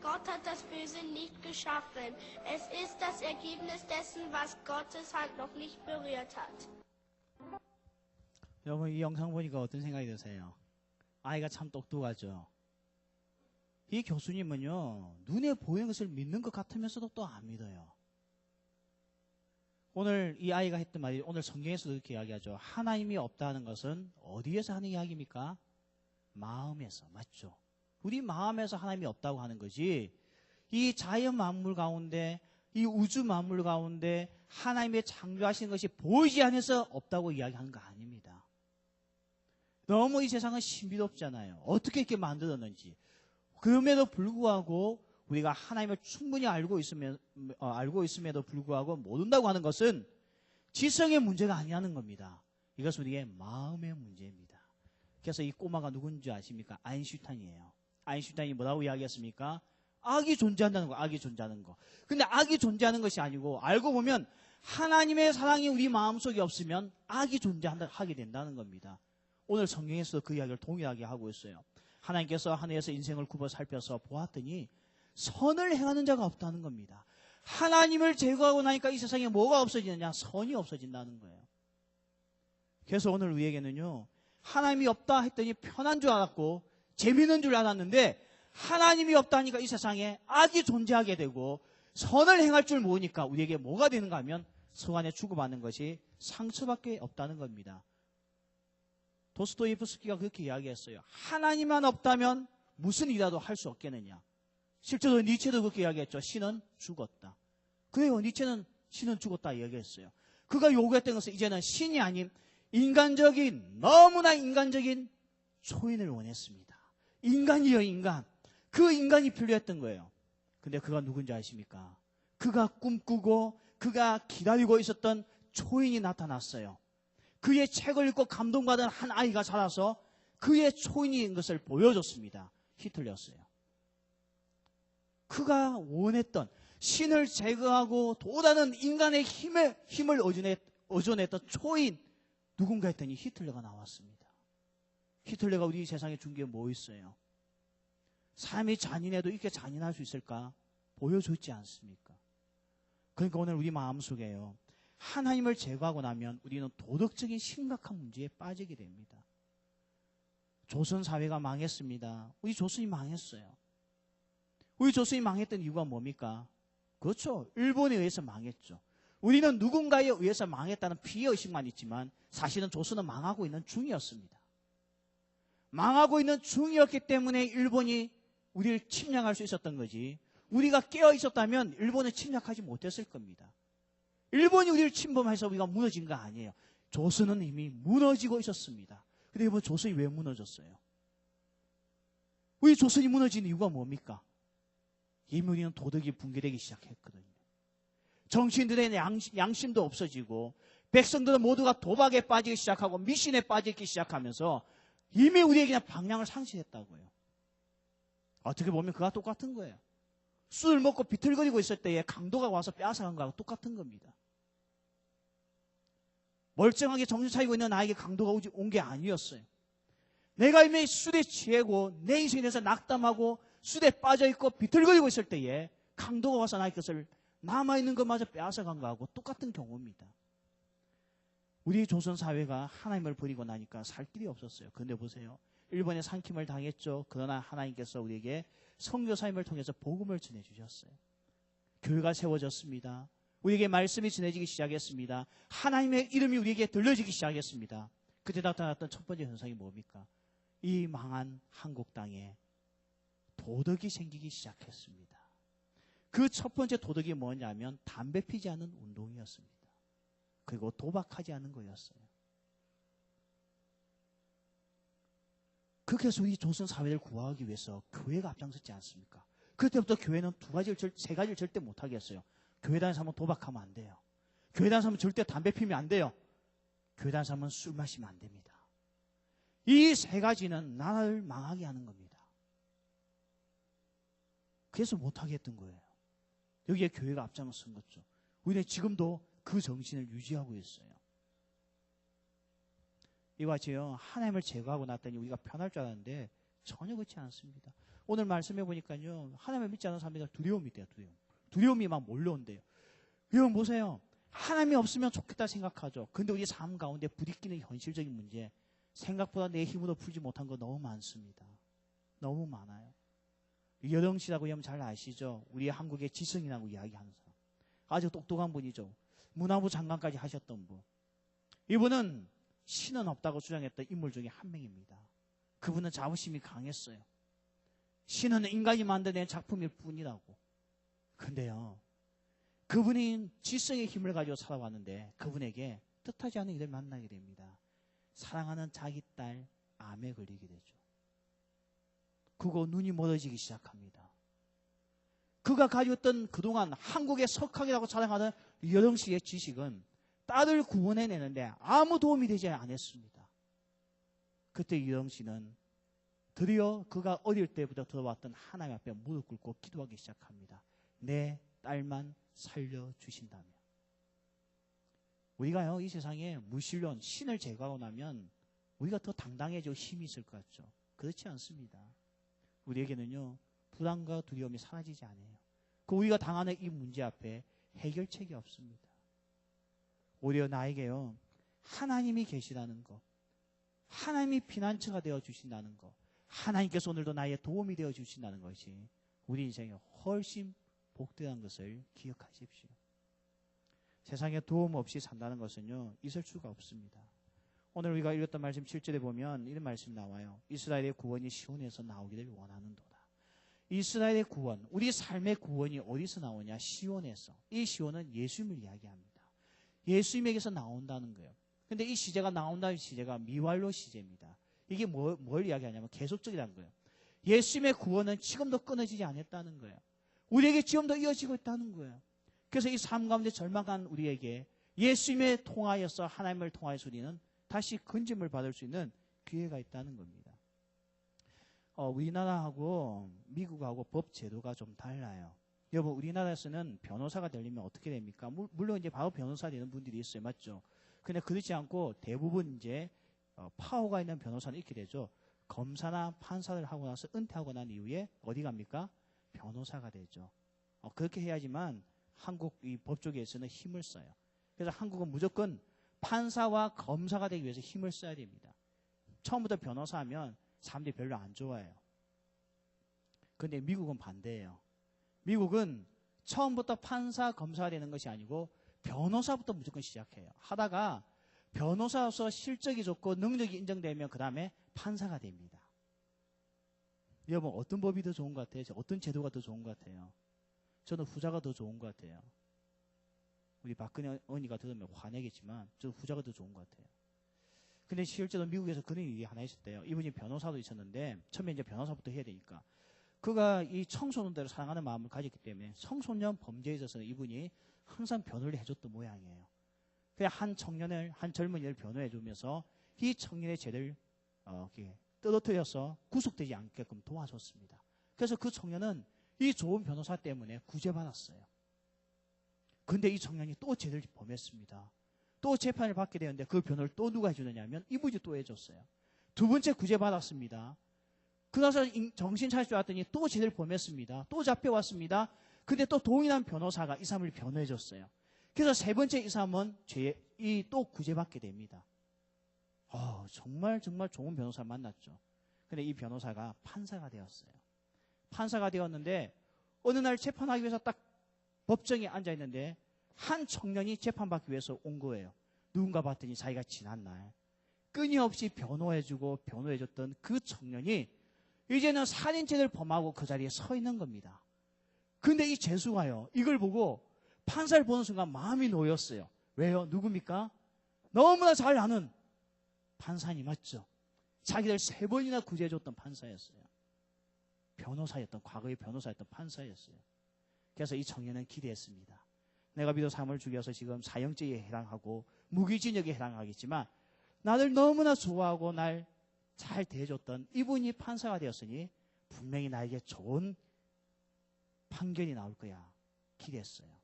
Gott hat das Böse nicht geschaffen. Es ist das Ergebnis dessen, was Gottes Hand noch nicht berührt hat. 여러분 이 영상 보니까 어떤 생각이 드세요? 아이가 참 똑똑하죠. 이 교수님은요 눈에 보이는 것을 믿는 것 같으면서도 또 안 믿어요. 오늘 이 아이가 했던 말이 오늘 성경에서도 이렇게 이야기하죠. 하나님이 없다는 것은 어디에서 하는 이야기입니까? 마음에서. 맞죠? 우리 마음에서 하나님이 없다고 하는 거지, 이 자연 만물 가운데, 이 우주 만물 가운데 하나님의 창조하신 것이 보이지 않아서 없다고 이야기하는 거 아닙니다. 너무 이 세상은 신비롭잖아요. 어떻게 이렇게 만들었는지. 그럼에도 불구하고 우리가 하나님을 충분히 알고 있음에도 불구하고 모른다고 하는 것은 지성의 문제가 아니라는 겁니다. 이것은 우리의 마음의 문제입니다. 그래서 이 꼬마가 누군지 아십니까? 아인슈타인이에요. 아인슈타인이 뭐라고 이야기했습니까? 악이 존재한다는 거, 악이 존재하는 거. 근데 악이 존재하는 것이 아니고, 알고 보면 하나님의 사랑이 우리 마음속에 없으면 악이 존재하게 된다는 겁니다. 오늘 성경에서 그 이야기를 동일하게 하고 있어요. 하나님께서 하늘에서 인생을 굽어 살펴서 보았더니 선을 행하는 자가 없다는 겁니다. 하나님을 제거하고 나니까 이 세상에 뭐가 없어지느냐? 선이 없어진다는 거예요. 그래서 오늘 우리에게는요, 하나님이 없다 했더니 편한 줄 알았고 재미있는 줄 알았는데, 하나님이 없다니까 이 세상에 악이 존재하게 되고 선을 행할 줄 모르니까 우리에게 뭐가 되는가 하면 서 안에 주고받는 것이 상처밖에 없다는 겁니다. 도스토옙스키가 그렇게 이야기했어요. 하나님만 없다면 무슨 일이라도 할 수 없겠느냐. 실제로 니체도 그렇게 이야기했죠. 신은 죽었다. 그래요. 니체는 신은 죽었다 이야기했어요. 그가 요구했던 것은 이제는 신이 아닌 인간적인, 너무나 인간적인 초인을 원했습니다. 인간이요, 인간. 그 인간이 필요했던 거예요. 근데 그가 누군지 아십니까? 그가 꿈꾸고 그가 기다리고 있었던 초인이 나타났어요. 그의 책을 읽고 감동받은 한 아이가 자라서 그의 초인인 것을 보여줬습니다. 히틀러였어요. 그가 원했던 신을 제거하고 또 다른 인간의 힘을 의존했던 초인 누군가 했더니 히틀러가 나왔습니다. 히틀러가 우리 세상에 준 게 뭐 있어요? 삶이 잔인해도 이렇게 잔인할 수 있을까? 보여줬지 않습니까? 그러니까 오늘 우리 마음속에요, 하나님을 제거하고 나면 우리는 도덕적인 심각한 문제에 빠지게 됩니다. 조선 사회가 망했습니다. 우리 조선이 망했어요. 우리 조선이 망했던 이유가 뭡니까? 그렇죠. 일본에 의해서 망했죠. 우리는 누군가에 의해서 망했다는 피해의식만 있지만 사실은 조선은 망하고 있는 중이었습니다. 망하고 있는 중이었기 때문에 일본이 우리를 침략할 수 있었던 거지, 우리가 깨어 있었다면 일본을 침략하지 못했을 겁니다. 일본이 우리를 침범해서 우리가 무너진 거 아니에요. 조선은 이미 무너지고 있었습니다. 근데 여러분, 조선이 왜 무너졌어요? 우리 조선이 무너진 이유가 뭡니까? 이미 우리는 도덕이 붕괴되기 시작했거든요. 정치인들의 양심도 없어지고 백성들은 모두가 도박에 빠지기 시작하고 미신에 빠지기 시작하면서 이미 우리에게 그냥 방향을 상실했다고요. 어떻게 보면 그와 똑같은 거예요. 술을 먹고 비틀거리고 있을 때에 강도가 와서 빼앗아간 거하고 똑같은 겁니다. 멀쩡하게 정신 차리고 있는 나에게 강도가 온 게 아니었어요. 내가 이미 술에 취하고 내 인생에 대해서 낙담하고 술에 빠져있고 비틀거리고 있을 때에 강도가 와서 나의 것을 남아있는 것마저 빼앗아간 거하고 똑같은 경우입니다. 우리 조선사회가 하나님을 버리고 나니까 살 길이 없었어요. 그런데 보세요. 일본에 삼킴을 당했죠. 그러나 하나님께서 우리에게 선교사님을 통해서 복음을 전해주셨어요. 교회가 세워졌습니다. 우리에게 말씀이 전해지기 시작했습니다. 하나님의 이름이 우리에게 들려지기 시작했습니다. 그때 나타났던 첫 번째 현상이 뭡니까? 이 망한 한국 땅에 도덕이 생기기 시작했습니다. 그 첫 번째 도덕이 뭐냐면 담배 피지 않는 운동이었습니다. 그리고 도박하지 않는 거였어요. 그렇게 해서 우리 조선 사회를 구하기 위해서 교회가 앞장섰지 않습니까? 그때부터 교회는 세 가지를 절대 못하겠어요. 교회 다니는 사람은 도박하면 안 돼요. 교회 다니는 사람은 절대 담배 피면 안 돼요. 교회 다니는 사람은 술 마시면 안 됩니다. 이 세 가지는 나라를 망하게 하는 겁니다. 그래서 못하게 했던 거예요. 여기에 교회가 앞장선 거죠. 우리는 지금도 그 정신을 유지하고 있어요. 이와 같이요, 하나님을 제거하고 났더니 우리가 편할 줄 알았는데 전혀 그렇지 않습니다. 오늘 말씀해 보니까요, 하나님을 믿지 않는 사람들이 두려움이 돼요. 두려움이 막 몰려온대요. 여러분 보세요. 하나님이 없으면 좋겠다 생각하죠. 근데 우리 삶 가운데 부딪히는 현실적인 문제, 생각보다 내 힘으로 풀지 못한 거 너무 많습니다. 너무 많아요. 여령 씨라고 여러분 잘 아시죠? 우리 한국의 지성이라고 이야기하는 사람. 아주 똑똑한 분이죠. 문화부 장관까지 하셨던 분. 이분은 신은 없다고 주장했던 인물 중에 한 명입니다. 그분은 자부심이 강했어요. 신은 인간이 만들어낸 작품일 뿐이라고. 근데요, 그분이 지성의 힘을 가지고 살아왔는데 그분에게 뜻하지 않은 일을 만나게 됩니다. 사랑하는 자기 딸 암에 걸리게 되죠. 그거 눈이 멀어지기 시작합니다. 그가 가지고 있던 그동안 한국의 석학이라고 자랑하는 여령 씨의 지식은 딸을 구원해내는데 아무 도움이 되지 않았습니다. 그때 여령 씨는 드디어 그가 어릴 때부터 들어왔던 하나님 앞에 무릎 꿇고 기도하기 시작합니다. 내 딸만 살려주신다면. 우리가요, 이 세상에 무신론, 신을 제거하고 나면 우리가 더 당당해지고 힘이 있을 것 같죠. 그렇지 않습니다. 우리에게는요, 불안과 두려움이 사라지지 않아요. 그 우리가 당하는 이 문제 앞에 해결책이 없습니다. 오히려 나에게요, 하나님이 계시다는 것, 하나님이 피난처가 되어 주신다는 것, 하나님께서 오늘도 나의 도움이 되어 주신다는 것이 우리 인생에 훨씬 복되다는 것을 기억하십시오. 세상에 도움 없이 산다는 것은요, 있을 수가 없습니다. 오늘 우리가 읽었던 말씀 7절에 보면 이런 말씀이 나와요. 이스라엘의 구원이 시온에서 나오기를 원하는도다. 이스라엘의 구원, 우리 삶의 구원이 어디서 나오냐? 시온에서. 이 시온은 예수님을 이야기합니다. 예수님에게서 나온다는 거예요. 근데 이 시제가 나온다는 시제가 미완료 시제입니다. 이게 뭘 이야기하냐면 계속적이라는 거예요. 예수님의 구원은 지금도 끊어지지 않았다는 거예요. 우리에게 지금도 이어지고 있다는 거예요. 그래서 이 삶 가운데 절망한 우리에게 예수님의 통하여서 하나님을 통하여서 우리는 다시 건짐을 받을 수 있는 기회가 있다는 겁니다. 우리나라하고 미국하고 법 제도가 좀 달라요. 여러분, 우리나라에서는 변호사가 되려면 어떻게 됩니까? 물론 이제 바로 변호사 되는 분들이 있어요. 맞죠? 근데 그렇지 않고 대부분 이제 파워가 있는 변호사는 이렇게 되죠. 검사나 판사를 하고 나서 은퇴하고 난 이후에 어디 갑니까? 변호사가 되죠. 그렇게 해야지만 한국 이 법조계에서는 힘을 써요. 그래서 한국은 무조건 판사와 검사가 되기 위해서 힘을 써야 됩니다. 처음부터 변호사 하면 사람들이 별로 안 좋아해요. 그런데 미국은 반대예요. 미국은 처음부터 판사, 검사가 되는 것이 아니고 변호사부터 무조건 시작해요. 하다가 변호사로서 실적이 좋고 능력이 인정되면 그 다음에 판사가 됩니다. 여러분, 어떤 법이 더 좋은 것 같아요? 어떤 제도가 더 좋은 것 같아요? 저는 후자가 더 좋은 것 같아요. 우리 박근혜 언니가 들으면 화내겠지만 저는 후자가 더 좋은 것 같아요. 근데 실제로 미국에서 그런 일이 하나 있었대요. 이분이 변호사도 있었는데 처음에 이제 변호사부터 해야 되니까 그가 이 청소년들을 사랑하는 마음을 가졌기 때문에 청소년 범죄에 있어서는 이분이 항상 변호를 해줬던 모양이에요. 그래서 한 젊은이를 변호해주면서 이 청년의 죄를 떨어뜨려서 구속되지 않게끔 도와줬습니다. 그래서 그 청년은 이 좋은 변호사 때문에 구제받았어요. 근데 이 청년이 또 죄를 범했습니다. 또 재판을 받게 되는데 그 변호를 또 누가 해주느냐 하면 이분이 또 해줬어요. 두 번째 구제받았습니다. 그나서 정신 차릴 줄 알았더니 또 죄를 범했습니다. 또 잡혀왔습니다. 근데 또 동일한 변호사가 이 사람을 변호해줬어요. 그래서 세 번째 이 사람은 또 구제받게 됩니다. 정말 좋은 변호사를 만났죠. 근데 이 변호사가 판사가 되었어요. 판사가 되었는데 어느 날 재판하기 위해서 딱 법정에 앉아있는데 한 청년이 재판받기 위해서 온 거예요. 누군가 봤더니 자기가 지난날 끊임없이 변호해줬던 그 청년이 이제는 살인죄를 범하고 그 자리에 서 있는 겁니다. 근데 이 재수가요, 이걸 보고 판사를 보는 순간 마음이 놓였어요. 왜요? 누굽니까? 너무나 잘 아는 판사님 맞죠? 자기를 3번이나 구제해줬던 판사였어요. 과거의 변호사였던 판사였어요. 그래서 이 청년은 기대했습니다. 내가 비록 사람을 죽여서 지금 사형죄에 해당하고 무기징역에 해당하겠지만 나를 너무나 좋아하고 날 잘 대해줬던 이분이 판사가 되었으니 분명히 나에게 좋은 판결이 나올 거야 기대했어요.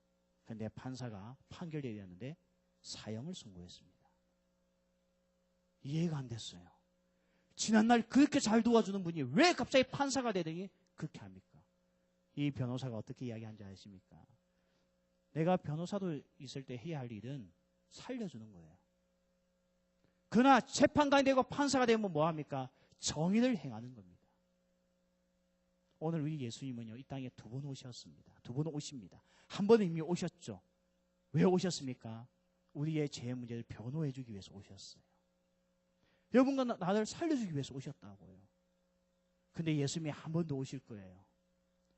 그런데 판사가 판결 내렸는데 사형을 선고했습니다. 이해가 안 됐어요. 지난날 그렇게 잘 도와주는 분이 왜 갑자기 판사가 되더니 그렇게 합니까? 이 변호사가 어떻게 이야기한지 아십니까? 내가 변호사도 있을 때 해야 할 일은 살려주는 거예요. 그러나 재판관이 되고 판사가 되면 뭐합니까? 정의를 행하는 겁니다. 오늘 우리 예수님은요, 이 땅에 2번 오셨습니다. 2번 오십니다. 한 번은 이미 오셨죠. 왜 오셨습니까? 우리의 죄의 문제를 변호해 주기 위해서 오셨어요. 여러분과 나를 살려주기 위해서 오셨다고요. 근데 예수님이 한 번 더 오실 거예요.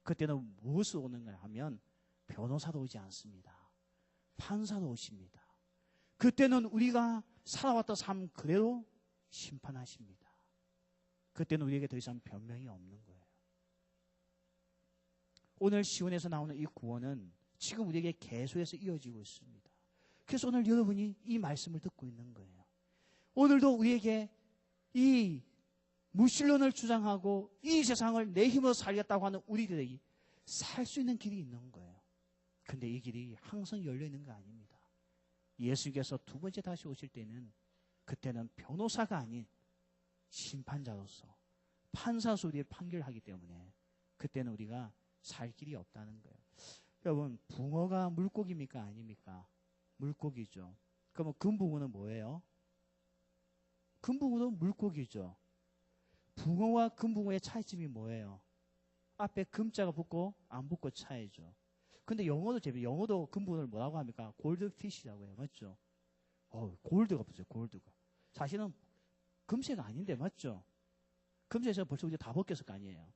그때는 무엇으로 오는가 하면 변호사도 오지 않습니다. 판사도 오십니다. 그때는 우리가 살아왔던 삶 그대로 심판하십니다. 그때는 우리에게 더 이상 변명이 없는 거예요. 오늘 시온에서 나오는 이 구원은 지금 우리에게 계속해서 이어지고 있습니다. 그래서 오늘 여러분이 이 말씀을 듣고 있는 거예요. 오늘도 우리에게 이 무신론을 주장하고 이 세상을 내 힘으로 살겠다고 하는 우리들에게 살 수 있는 길이 있는 거예요. 근데 이 길이 항상 열려 있는 거 아닙니다. 예수께서 2번째 다시 오실 때는 그때는 변호사가 아닌 심판자로서 판사로서 우리를 판결하기 때문에 그때는 우리가 살 길이 없다는 거예요. 여러분, 붕어가 물고기입니까? 아닙니까? 물고기죠. 그러면 금붕어는 뭐예요? 금붕어도 물고기죠. 붕어와 금붕어의 차이점이 뭐예요? 앞에 금자가 붙고 안 붙고 차이죠. 근데 영어도 금붕어를 뭐라고 합니까? 골드피쉬라고 해요. 맞죠? 골드가 붙어요. 골드가. 사실은 금색 아닌데 맞죠? 금색에서 벌써 이제 다 벗겼을 거 아니에요.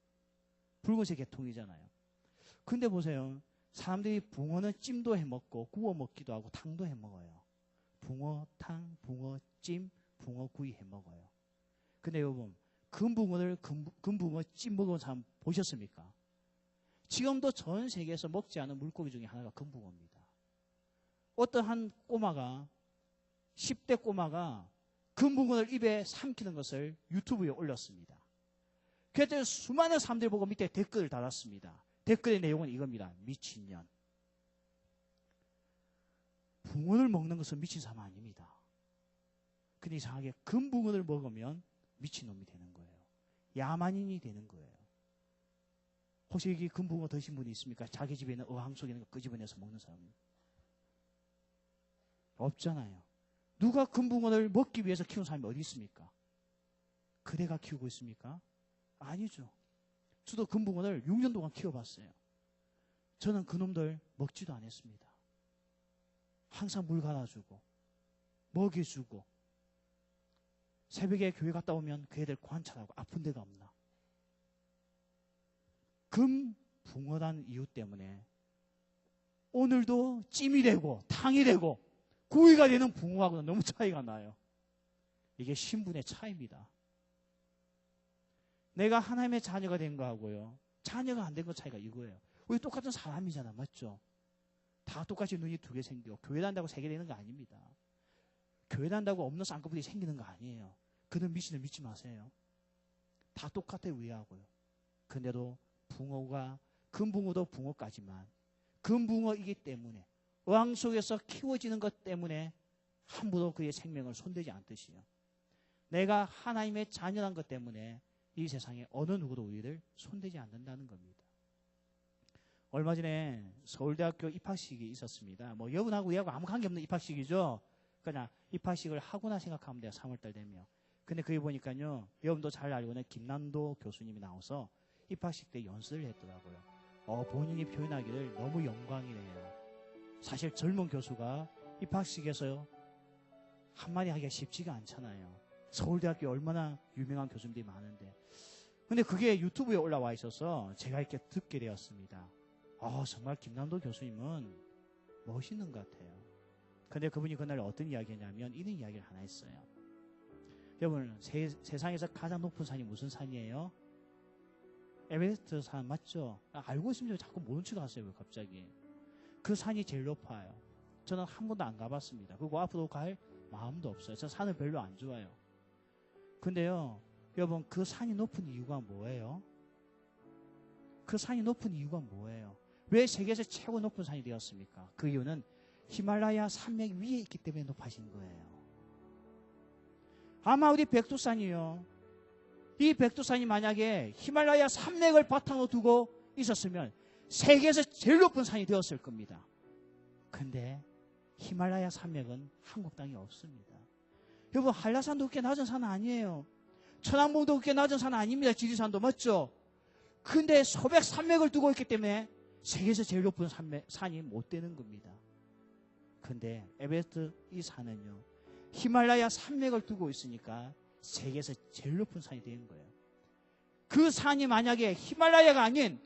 붉은색 계통이잖아요. 근데 보세요. 사람들이 붕어는 찜도 해 먹고 구워 먹기도 하고 탕도 해 먹어요. 붕어탕, 붕어찜, 붕어구이 해 먹어요. 근데 여러분, 금붕어 찜 먹은 사람 보셨습니까? 지금도 전 세계에서 먹지 않은 물고기 중에 하나가 금붕어입니다. 어떤 한 꼬마가 10대 꼬마가 금붕어를 입에 삼키는 것을 유튜브에 올렸습니다. 그랬더니 수많은 사람들이 보고 밑에 댓글을 달았습니다. 댓글의 내용은 이겁니다. 미친년. 붕어를 먹는 것은 미친 사람 아닙니다. 근데 이상하게 금붕어를 먹으면 미친놈이 되는 거예요. 야만인이 되는 거예요. 혹시 여기 금붕어 드신 분이 있습니까? 자기 집에 있는 어항 속에 있는 거 끄집어내서 먹는 사람. 없잖아요. 누가 금붕어를 먹기 위해서 키운 사람이 어디 있습니까? 그대가 키우고 있습니까? 아니죠. 저도 금붕어를 6년 동안 키워봤어요. 저는 그놈들 먹지도 않았습니다. 항상 물 갈아주고 먹여주고 새벽에 교회 갔다 오면 그 애들 관찰하고 아픈 데가 없나. 금붕어란 이유 때문에 오늘도 찜이 되고 탕이 되고 구이가 되는 붕어하고는 너무 차이가 나요. 이게 신분의 차이입니다. 내가 하나님의 자녀가 된 거하고요, 자녀가 안 된 것 차이가 이거예요. 우리 똑같은 사람이잖아. 맞죠? 다 똑같이 눈이 두 개 생기고 교회 다닌다고 세 개 되는 거 아닙니다. 교회 다닌다고 없는 쌍꺼풀이 생기는 거 아니에요. 그는 미신을 믿지 마세요. 다 똑같아 위하고요. 근데도 붕어가 금붕어도 붕어까지만 금붕어이기 때문에 어항 속에서 키워지는 것 때문에 함부로 그의 생명을 손대지 않듯이요. 내가 하나님의 자녀란 것 때문에 이 세상에 어느 누구도 우리를 손대지 않는다는 겁니다. 얼마 전에 서울대학교 입학식이 있었습니다. 뭐 여러분하고 우리하고 아무 관계없는 입학식이죠. 그냥 입학식을 하구나 생각하면 돼요. 3월달 되면. 근데 그게 보니까요. 여러분도 잘 알고 있는 김난도 교수님이 나와서 입학식 때 연설을 했더라고요. 본인이 표현하기를 너무 영광이래요. 사실 젊은 교수가 입학식에서 한마디 하기가 쉽지가 않잖아요. 서울대학교에 얼마나 유명한 교수님들이 많은데. 근데 그게 유튜브에 올라와 있어서 제가 이렇게 듣게 되었습니다. 정말 김남도 교수님은 멋있는 것 같아요. 근데 그분이 그날 어떤 이야기 했냐면 이런 이야기를 하나 했어요. 여러분, 세상에서 가장 높은 산이 무슨 산이에요? 에베레스트 산 맞죠? 알고 있으면 자꾸 모른 척 하세요. 왜 갑자기? 그 산이 제일 높아요. 저는 한 번도 안 가봤습니다. 그리고 앞으로 갈 마음도 없어요. 저 산을 별로 안 좋아해요. 근데요, 여러분, 그 산이 높은 이유가 뭐예요? 그 산이 높은 이유가 뭐예요? 왜 세계에서 최고 높은 산이 되었습니까? 그 이유는 히말라야 산맥 위에 있기 때문에 높아진 거예요. 아마 우리 백두산이요. 이 백두산이 만약에 히말라야 산맥을 바탕으로 두고 있었으면 세계에서 제일 높은 산이 되었을 겁니다. 근데 히말라야 산맥은 한국 땅에 없습니다. 여러분, 한라산도 그렇게 낮은 산은 아니에요. 천왕봉도 그렇게 낮은 산은 아닙니다. 지리산도 맞죠? 근데 소백 산맥을 두고 있기 때문에 세계에서 제일 높은 산이 못 되는 겁니다. 근데 에베레스트 이 산은요, 히말라야 산맥을 두고 있으니까 세계에서 제일 높은 산이 된 거예요. 그 산이 만약에 히말라야가 아닌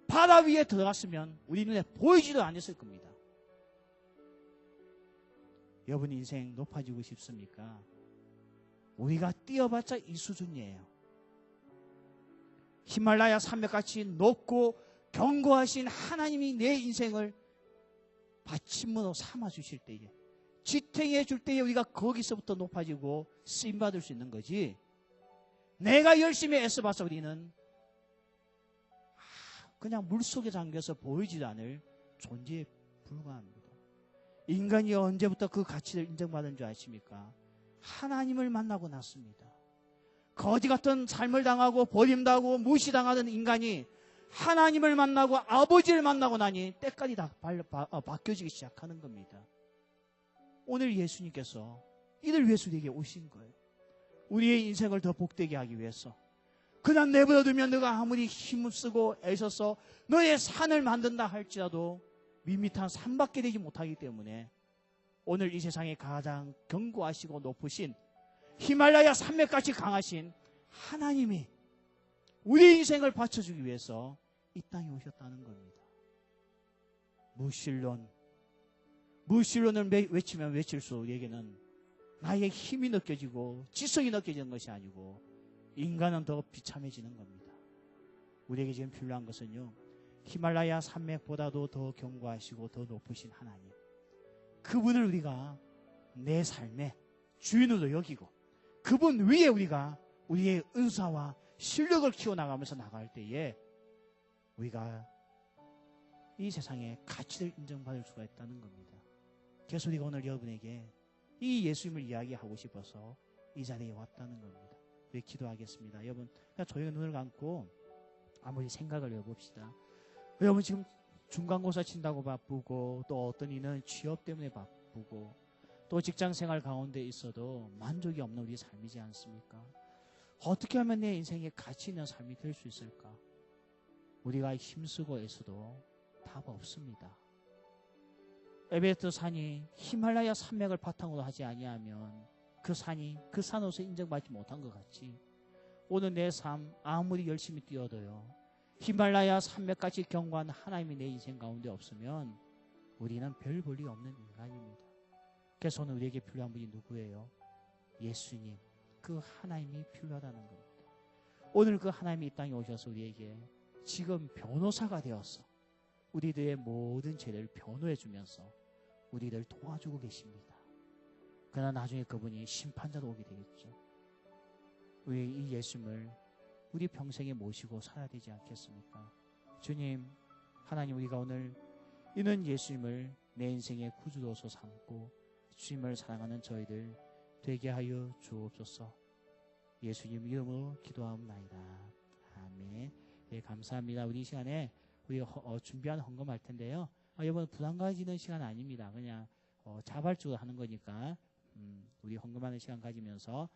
바다 위에 들어갔으면 우리 눈에 보이지도 않았을 겁니다. 여러분 인생 높아지고 싶습니까? 우리가 뛰어봤자 이 수준이에요. 히말라야 산맥같이 높고 견고하신 하나님이 내 인생을 받침으로 삼아주실 때에, 지탱해 줄 때에 우리가 거기서부터 높아지고 쓰임받을 수 있는 거지, 내가 열심히 애써봐서 우리는 그냥 물속에 잠겨서 보이지도 않을 존재에 불과합니다. 인간이 언제부터 그 가치를 인정받은 줄 아십니까? 하나님을 만나고 났습니다. 거지 같은 삶을 당하고 버림당하고 무시당하던 인간이 하나님을 만나고 아버지를 만나고 나니 때깔이 다 바뀌어지기 시작하는 겁니다. 오늘 예수님께서 이를 위해서 우리에게 오신 거예요. 우리의 인생을 더 복되게 하기 위해서. 그냥 내버려두면 너가 아무리 힘쓰고 애써서 너의 산을 만든다 할지라도 밋밋한 산밖에 되지 못하기 때문에 오늘 이 세상에 가장 견고하시고 높으신 히말라야 산맥같이 강하신 하나님이 우리 인생을 받쳐주기 위해서 이 땅에 오셨다는 겁니다. 무신론을 외치면 외칠수록 우리에게는 나의 힘이 느껴지고 지성이 느껴지는 것이 아니고 인간은 더 비참해지는 겁니다. 우리에게 지금 필요한 것은요, 히말라야 산맥보다도 더 견고하시고 더 높으신 하나님, 그분을 우리가 내 삶의 주인으로 여기고 그분 위에 우리가 우리의 은사와 실력을 키워나가면서 나갈 때에 우리가 이 세상에 가치를 인정받을 수가 있다는 겁니다. 그래서 우리가 오늘 여러분에게 이 예수님을 이야기하고 싶어서 이 자리에 왔다는 겁니다. 우리 기도하겠습니다. 여러분, 그냥 조용히 눈을 감고 아무리 생각을 해봅시다. 여러분 지금 중간고사 친다고 바쁘고, 또 어떤 이는 취업 때문에 바쁘고, 또 직장생활 가운데 있어도 만족이 없는 우리 삶이지 않습니까? 어떻게 하면 내 인생에 가치 있는 삶이 될 수 있을까? 우리가 힘쓰고 애써도 답 없습니다. 에베레스트 산이 히말라야 산맥을 바탕으로 하지 아니하면 그 산이 그 산으로서 인정받지 못한 것 같이 오늘 내 삶 아무리 열심히 뛰어도요, 히말라야 산맥같이 견고한 하나님이 내 인생 가운데 없으면 우리는 별 볼 일 없는 인간입니다. 그래서 오늘 우리에게 필요한 분이 누구예요? 예수님, 그 하나님이 필요하다는 겁니다. 오늘 그 하나님이 이 땅에 오셔서 우리에게 지금 변호사가 되어서 우리들의 모든 죄를 변호해 주면서 우리를 도와주고 계십니다. 그러나 나중에 그분이 심판자로 오게 되겠죠. 우리 이 예수님을 우리 평생에 모시고 살아야 되지 않겠습니까? 주님, 하나님, 우리가 오늘 이는 예수님을 내 인생의 구주로서 삼고 주님을 사랑하는 저희들 되게 하여 주옵소서. 예수님 이름으로 기도하옵나이다. 아멘. 예, 감사합니다. 우리 이 시간에 우리 준비한 헌금할 텐데요. 여러분 부담 가지는 시간 아닙니다. 그냥 자발적으로 하는 거니까 우리 헌금하는 시간 가지면서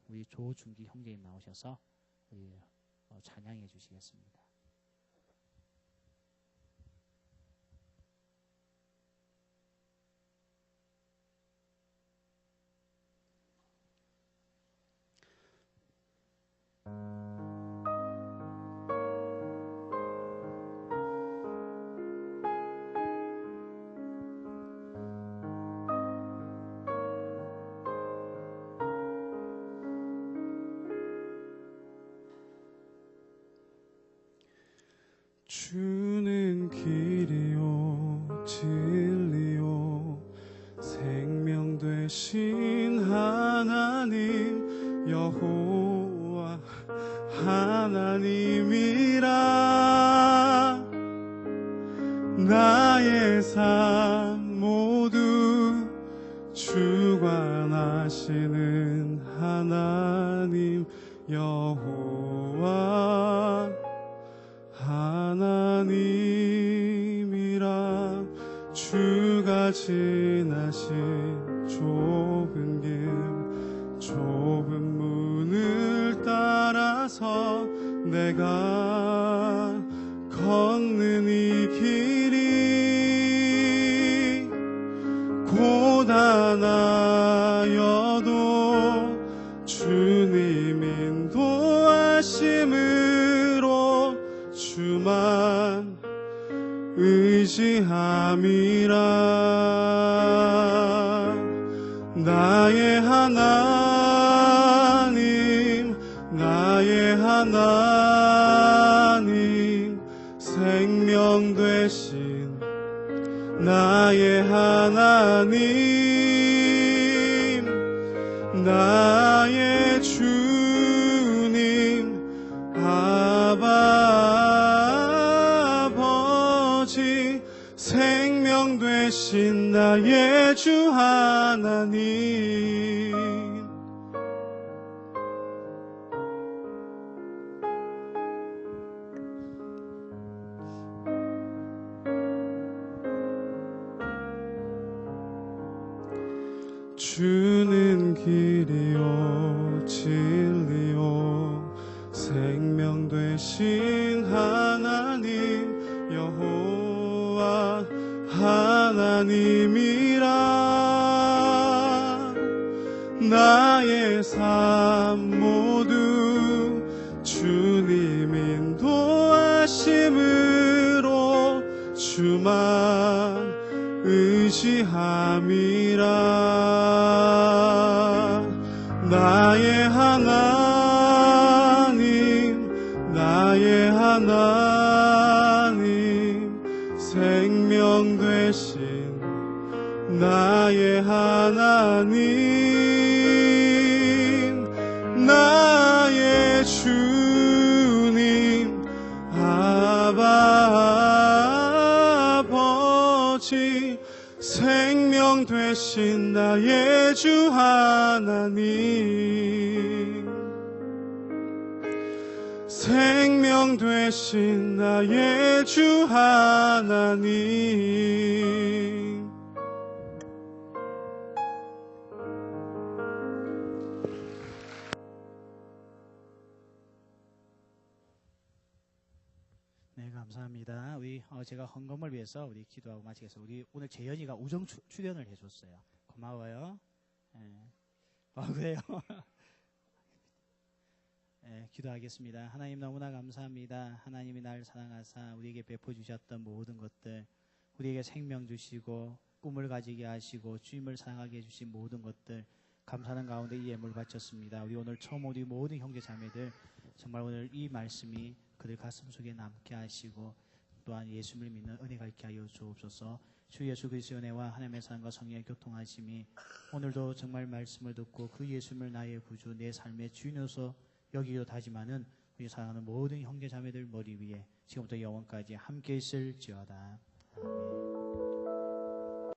우리 조준기 형제님 나오셔서 우리 찬양해 주시겠습니다. 주는 길이요 진리요 생명 되신 하나님 여호와 하나님이라. 나의 삶 모두 주관하시는 하나님 여호와 하나님이라. 주가 지나신 좁은 길 좁은 문을 따라서 내가 걷는 이 길이 고단하여도 주님 인도하심으로 주만 의지함이라. 나의 하나님 나의 하나님 생명 되신 나의 하나님 나의 주님 아버지 생명 되신 나의 주 하나님. 주는 길이요 진리요 생명 되신 하나님 여호와 하나님이라. 나의 삶 모두 주님 인도하심으로 주만 의지함이라. 나의 하나님 나의 하나님 생명 되신 나의 하나님 나의 주님 아버지 생명 되신 나의 주 하나님 생명 되신 나의 주 하나님. 네, 감사합니다. 우리 제가 헌금을 위해서 우리 기도하고 마치겠습니다. 우리 오늘 재현이가 우정 출연을 해줬어요. 고마워요. 그래요. 네, 기도하겠습니다. 하나님 너무나 감사합니다. 하나님이 날 사랑하사 우리에게 베풀어 주셨던 모든 것들, 우리에게 생명 주시고 꿈을 가지게 하시고 주님을 사랑하게 해주신 모든 것들 감사하는 가운데 이 예물 바쳤습니다. 우리 오늘 처음 우리 모든 형제 자매들 정말 오늘 이 말씀이 그들 가슴 속에 남게 하시고 또한 예수를 믿는 은혜가 있게 하여 주옵소서. 주 예수 그리스도의 은혜와 하나님의 사랑과 성령의 교통하심이 오늘도 정말 말씀을 듣고 그 예수를 나의 구주 내 삶의 주인으로서 여기도 다지만은 우리 사랑하는 모든 형제 자매들 머리 위에 지금부터 영원까지 함께 있을지어다. 아멘.